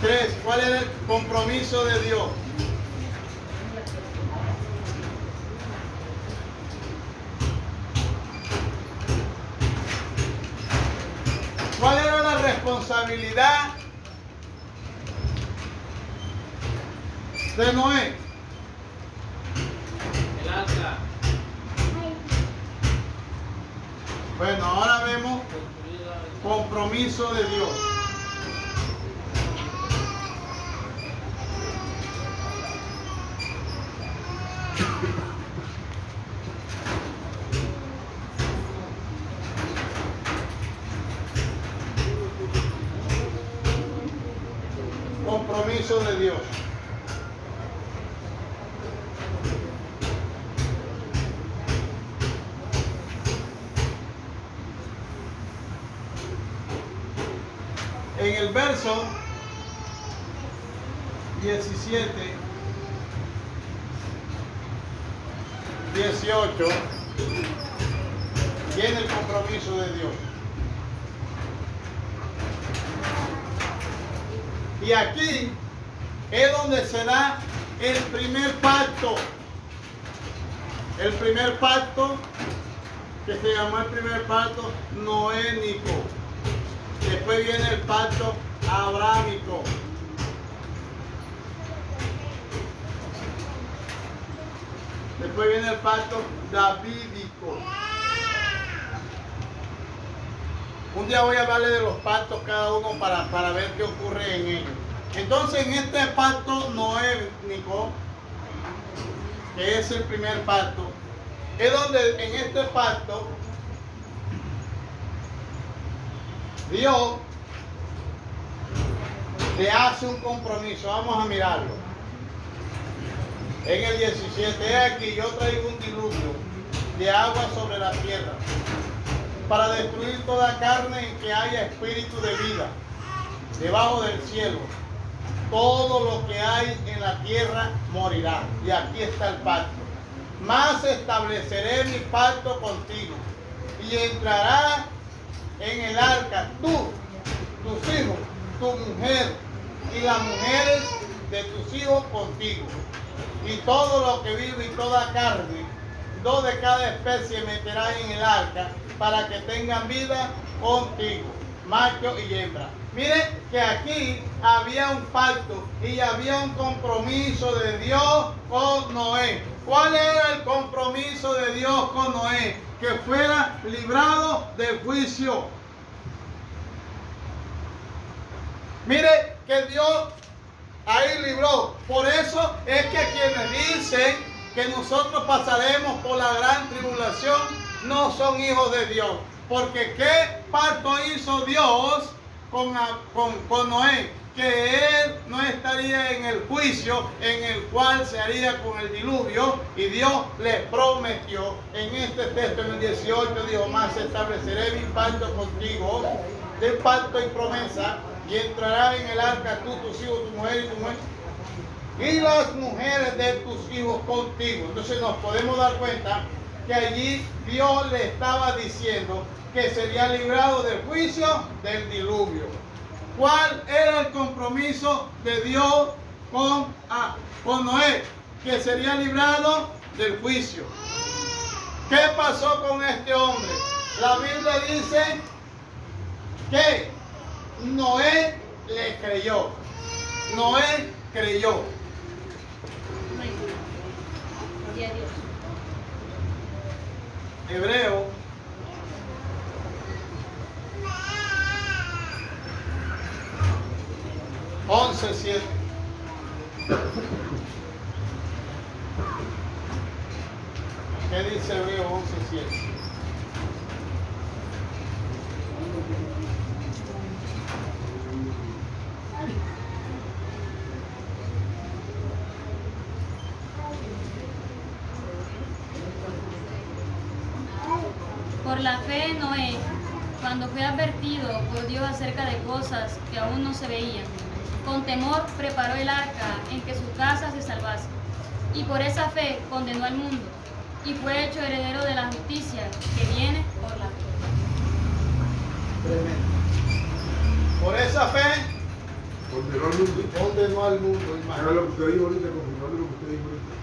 Tres, ¿cuál era el compromiso de Dios? ¿Cuál era la responsabilidad de Noé? El arca. Bueno, ahora vemos compromiso de Dios. Compromiso de Dios. En el verso 17, 18, viene el compromiso de Dios. Y aquí es donde se da el primer pacto. El primer pacto, que se llamó el primer pacto noénico. Después viene el pacto abrámico. Después viene el pacto davídico. Un día voy a hablarle de los pactos cada uno para ver qué ocurre en ellos. Entonces en este pacto noénico, que es el primer pacto, es donde en este pacto Dios le hace un compromiso. Vamos a mirarlo. En el 17, he aquí, yo traigo un diluvio de agua sobre la tierra para destruir toda carne en que haya espíritu de vida debajo del cielo. Todo lo que hay en la tierra morirá. Y aquí está el pacto. Mas estableceré mi pacto contigo y entrará en el arca tú, tus hijos, tu mujer y las mujeres de tus hijos contigo. Y todo lo que vive y toda carne, 2 de cada especie meterás en el arca para que tengan vida contigo. macho y hembra. Mire que aquí había un pacto y había un compromiso de Dios con Noé. ¿Cuál era el compromiso de Dios con Noé? Que fuera librado del juicio. Mire que Dios ahí libró. Por eso es que quienes dicen que nosotros pasaremos por la gran tribulación no son hijos de Dios. Porque ¿qué pacto hizo Dios con Noé? Que él no estaría en el juicio en el cual se haría con el diluvio, y Dios le prometió en este texto, en el 18, dijo: más estableceré mi pacto contigo, de pacto y promesa, y entrarás en el arca tú, tus hijos, tu mujer y tu mujer, y las mujeres de tus hijos contigo. Entonces nos podemos dar cuenta que allí Dios le estaba diciendo que sería librado del juicio del diluvio. ¿Cuál era el compromiso de Dios con Noé? Que sería librado del juicio. ¿Qué pasó con este hombre? La Biblia dice que Noé le creyó. Noé creyó. Gloria a Dios. Hebreo 11:7. ¿Qué dice Hebreo 11:7? Por la fe Noé, cuando fue advertido por Dios acerca de cosas que aún no se veían, con temor preparó el arca en que su casa se salvase. Y por esa fe condenó al mundo, y fue hecho heredero de la justicia que viene por la fe. Tremendo. Por esa fe Condenó al mundo. condenó al mundo, Haga hermano. lo que usted dijo ahorita, confirmando lo que usted dijo ahorita.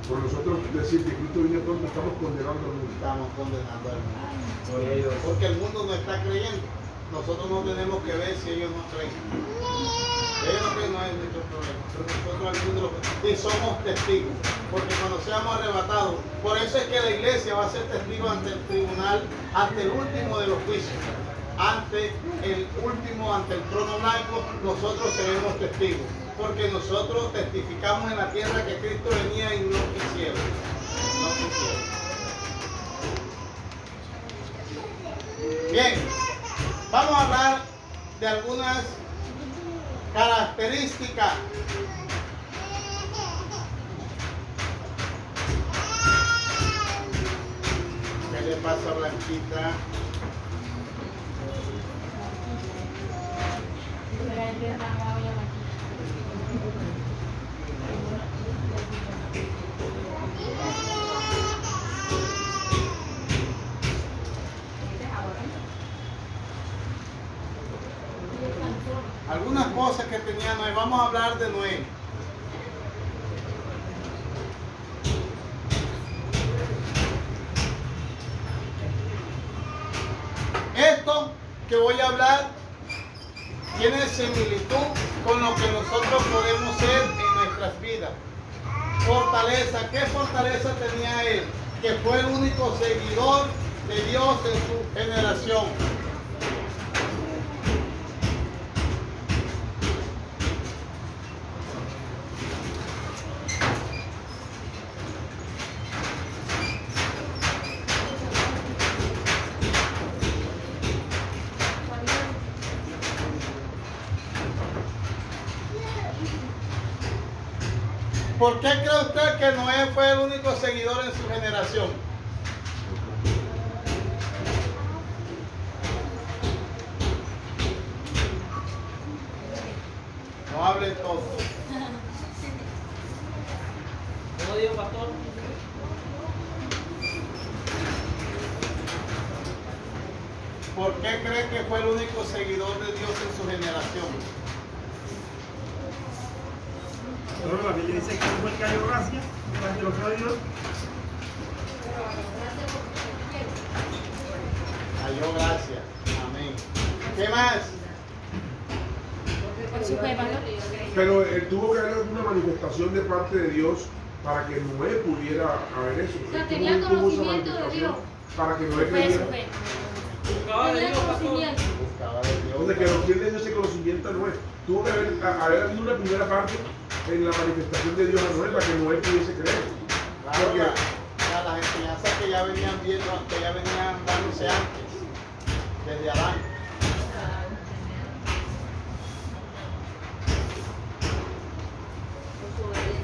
Por nosotros decir que Cristo viene pronto, estamos condenando al mundo. Estamos condenando al mundo. Gloria a Dios. Porque el mundo no está creyendo. Nosotros no tenemos que ver si ellos no creen. Ellos no creen, no es nuestro problema. Pero nosotros al mundo y somos testigos. Porque cuando seamos arrebatados, por eso es que la iglesia va a ser testigo ante el tribunal, ante el último de los juicios. Ante el último, ante el trono blanco, nosotros seremos testigos. Porque nosotros testificamos en la tierra que Cristo venía y no quisieron. No quisieron. Bien, vamos a hablar de algunas características ¿qué le pasa a Blanquita? Algunas cosas que tenía Noé. Vamos a hablar de Noé. Esto que voy a hablar tiene similitud con lo que nosotros podemos ser en nuestras vidas. Fortaleza. ¿Qué fortaleza tenía él? Que fue el único seguidor de Dios en su generación. ¿Por qué cree usted que Noé fue el único seguidor en su generación? No hablen todos. ¿Cómo dijo, pastor? ¿Por qué cree que fue el único seguidor de Dios en su generación? Pero la Biblia dice que fue el que halló gracia, para que lo fue Dios. Halló gracia. Amén. ¿Qué más? Por su fe, pastor. Pero tuvo que haber alguna manifestación de parte de Dios para que Noé pudiera haber eso. O sea, Él tenía tuvo esa conocimiento de manifestación Dios. para que Noé Fue su creyera. fe. Tenía conocimiento. Buscaba de Dios. Entonces, que nos tiene ese conocimiento a Noé. Tuvo que haber habido una primera parte en la manifestación de Dios a Noé para que Noé pudiese creer. Claro, Porque las enseñanzas que ya venían viendo, que ya venían dándose antes, desde Adán.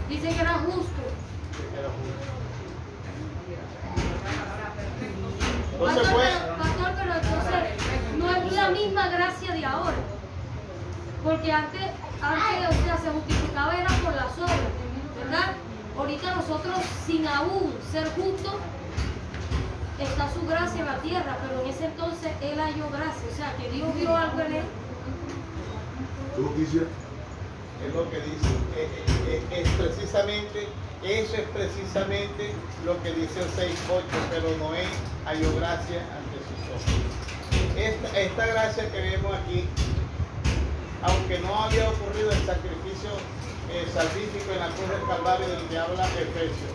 Dice que era justo. Era justo. Entonces Pastor, pues, pero entonces no es la misma gracia de ahora. Porque antes, o sea, se justificaba era por las obras, ¿verdad? Ahorita nosotros, sin aún ser justos, está su gracia en la tierra, pero en ese entonces él halló gracia, o sea, que Dios vio algo en él. su justicia. es lo que dice, eso es precisamente lo que dice el 6:8, pero Noé halló gracia ante sus ojos. Esta gracia que vemos aquí, aunque no había ocurrido el sacrificio salvífico en la cruz del Calvario del que habla Efesios,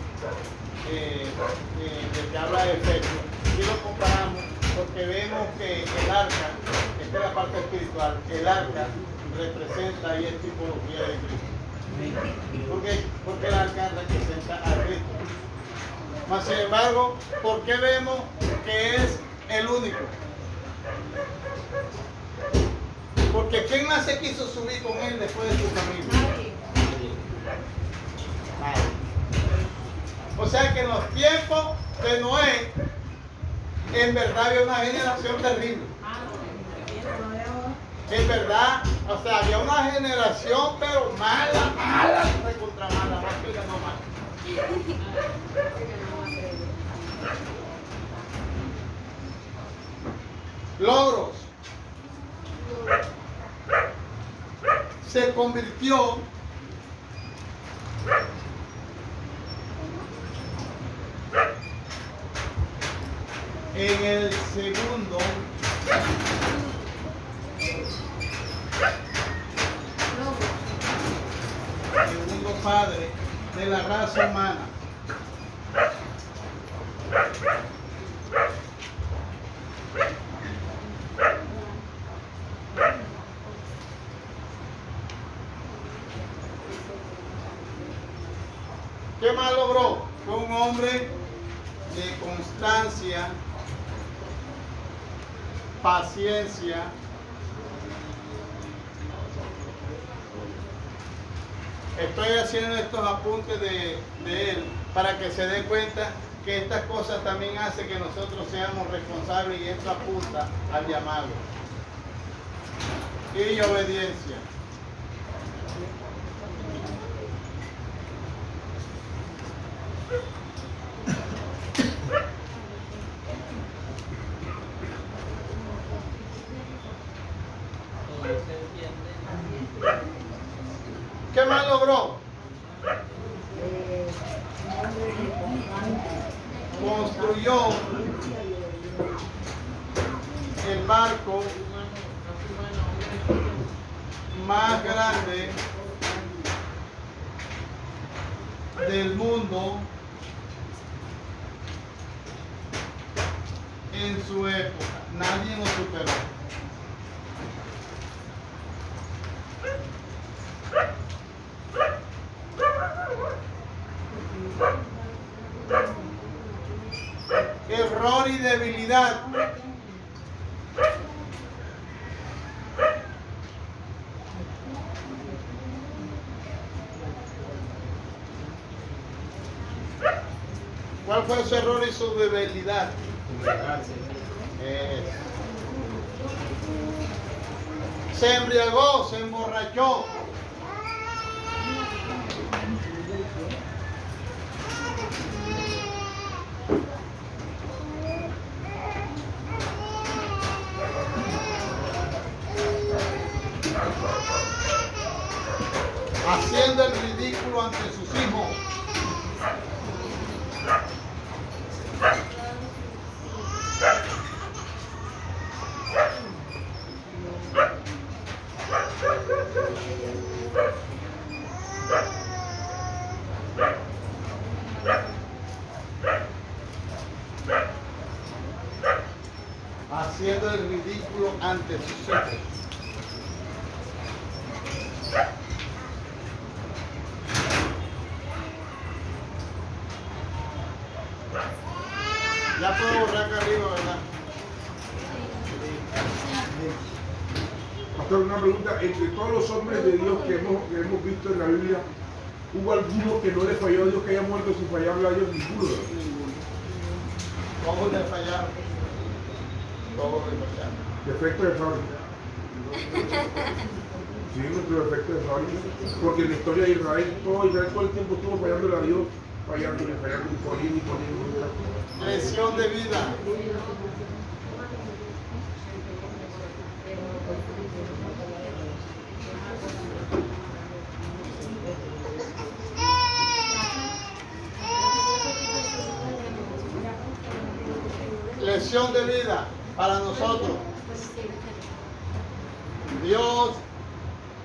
si lo comparamos, porque vemos que el arca, esta es la parte espiritual, el arca representa y es tipología de Cristo. Porque el arca representa a Cristo. Mas sin embargo, ¿por qué vemos que es el único? Porque ¿quién más se quiso subir con él después de su familia? Nadie. O sea que en los tiempos de Noé, en verdad había una generación terrible. En verdad, o sea, había una generación, pero mala, recontra mala, más que no mala. Logros. Se convirtió en el segundo padre de la raza humana. ¿Qué más logró? Fue un hombre de constancia, paciencia, estoy haciendo estos apuntes de él para que se den cuenta que estas cosas también hacen que nosotros seamos responsables, y esto apunta al llamado y obediencia. ¿Qué más logró? Construyó el barco más grande del mundo en su época. Nadie lo superó. Error y debilidad. ¿Cuál fue su error y su debilidad? Se embriagó, se emborrachó. Haciendo el ridículo ante sus hijos. haciendo el ridículo ante sus hijos. Ya puedo borrar acá arriba, ¿verdad? Pastor, una pregunta, entre todos los hombres de Dios que hemos visto en la Biblia, ¿hubo alguno que no le falló a Dios, que haya muerto sin fallarle a Dios? Ninguno. Todos le fallaron. Todos le fallaron. Defecto de fábrica. Sí, nuestro defecto de fábrica. Porque en la historia de Israel, todo el tiempo estuvo fallándole a Dios, fallándole, ni poniendo. Lesión de vida. Lesión de vida para nosotros. Dios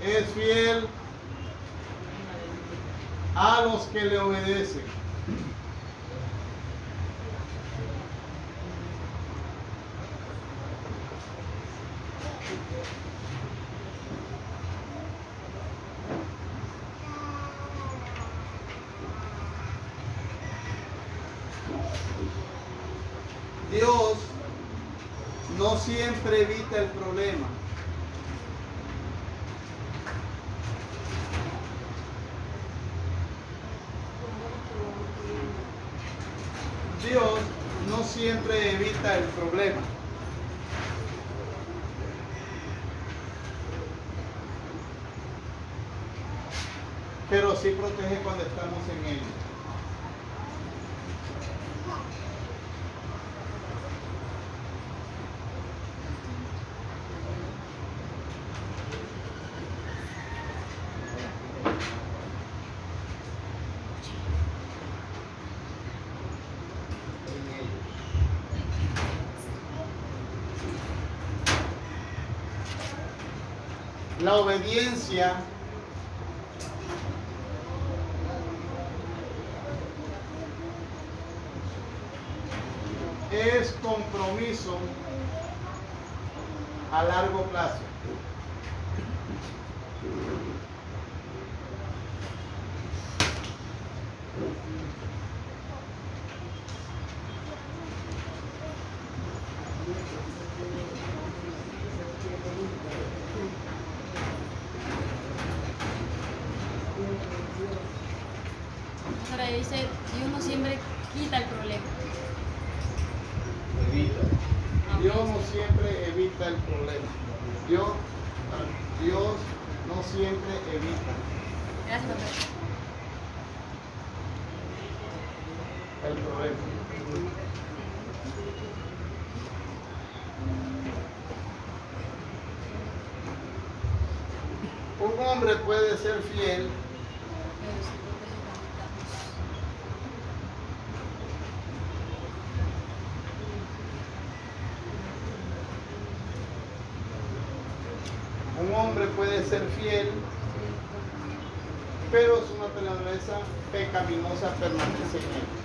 es fiel a los que le obedecen. Dios no siempre evita el problema. Dios no siempre evita el problema. Pero sí protege cuando estamos en él. La obediencia es compromiso a largo plazo. Ahora dice, Dios no siempre quita el problema. Evita. Dios no siempre evita el problema. Dios no siempre evita Gracias, papá. el problema. Un hombre puede ser fiel pero su naturaleza pecaminosa permanece en él.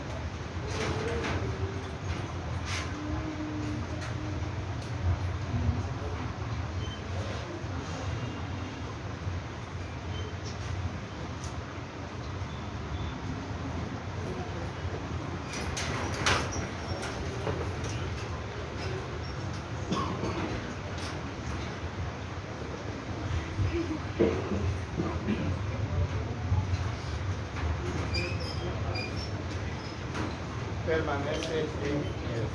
Permanece en él.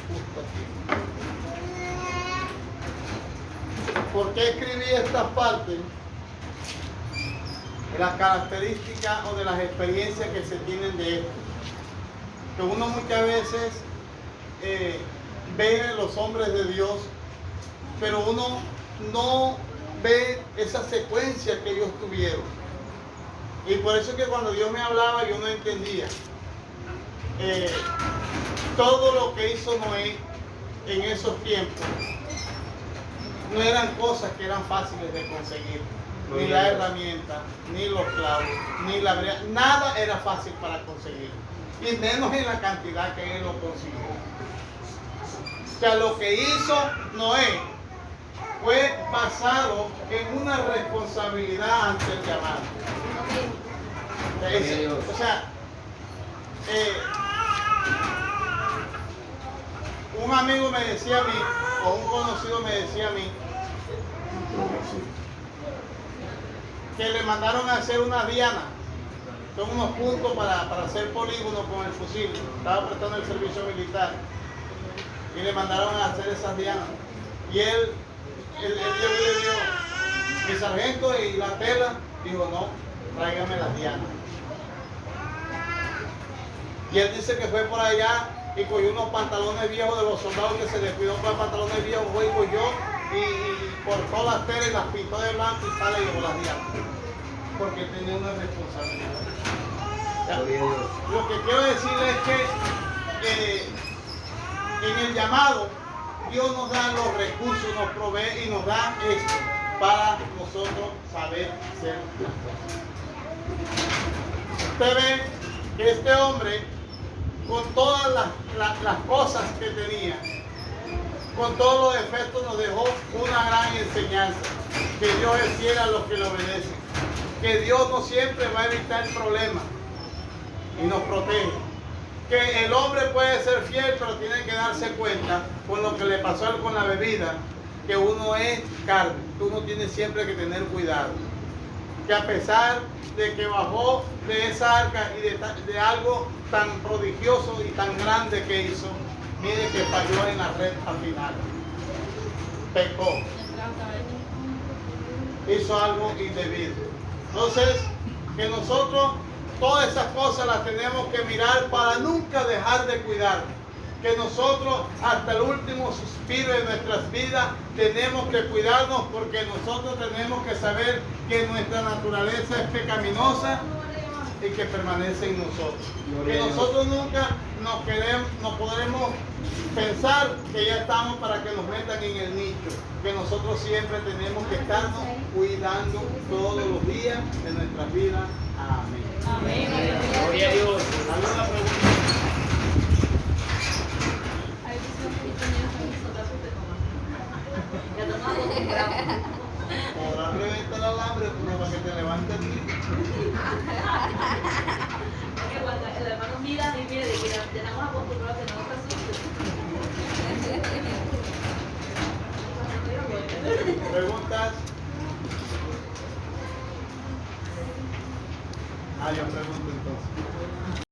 Justo aquí. ¿Por qué escribí estas partes? De las características o de las experiencias que se tienen de esto. Que uno muchas veces ve en los hombres de Dios, pero uno no ve esa secuencia que ellos tuvieron. Y por eso es que cuando Dios me hablaba yo no entendía todo lo que hizo Noé, en esos tiempos no eran cosas que eran fáciles de conseguir. Ni la herramienta, ni los clavos, ni la brea, nada era fácil para conseguir. Y menos en la cantidad que él lo consiguió. O sea, lo que hizo Noé fue basado en una responsabilidad ante el llamado. O sea, un amigo me decía a mí, o un conocido me decía a mí, que le mandaron a hacer una diana. Son unos puntos para hacer polígonos con el fusil. Estaba prestando el servicio militar. Y le mandaron a hacer esas dianas. Y él le dio mi sargento y la tela. Dijo, no, tráigame las dianas. Y él dice que fue por allá y cogió unos pantalones viejos de los soldados que se descuidó con los pantalones viejos, fue y cogió y cortó las telas y las pintó de blanco y tal, y llevó las dianas. Porque tenía una responsabilidad. Ya, lo que quiero decirles es que en el llamado Dios nos da los recursos, nos provee y nos da esto para nosotros saber hacer las cosas. Usted ve que este hombre, con todas las cosas que tenía, con todos los defectos, nos dejó una gran enseñanza. Que Dios es fiel a los que le obedecen. Que Dios no siempre va a evitar problemas y nos protege. Que el hombre puede ser fiel, pero tiene que darse cuenta con lo que le pasó a él con la bebida, que uno es carne, que uno tiene siempre que tener cuidado. Que a pesar de que bajó de esa arca y de algo tan prodigioso y tan grande que hizo, mire que falló en la red al final. Pecó. Hizo algo indebido. Entonces, que nosotros todas esas cosas las tenemos que mirar para nunca dejar de cuidar. Que nosotros hasta el último suspiro de nuestras vidas tenemos que cuidarnos, porque nosotros tenemos que saber que nuestra naturaleza es pecaminosa y que permanece en nosotros. Que nosotros nunca nos podremos pensar que ya estamos para que nos metan en el nicho. Que nosotros siempre tenemos que estarnos cuidando todos los días de nuestras vidas. Amén. Amén. Gloria a Dios. ¿Alguna pregunta? Podrás reventar el alambre como para que te levantes aquí. El hermano mira y mira, de que tenemos acostumbrados a que no nos asuste. ¿Preguntas? Ah, yo pregunto entonces.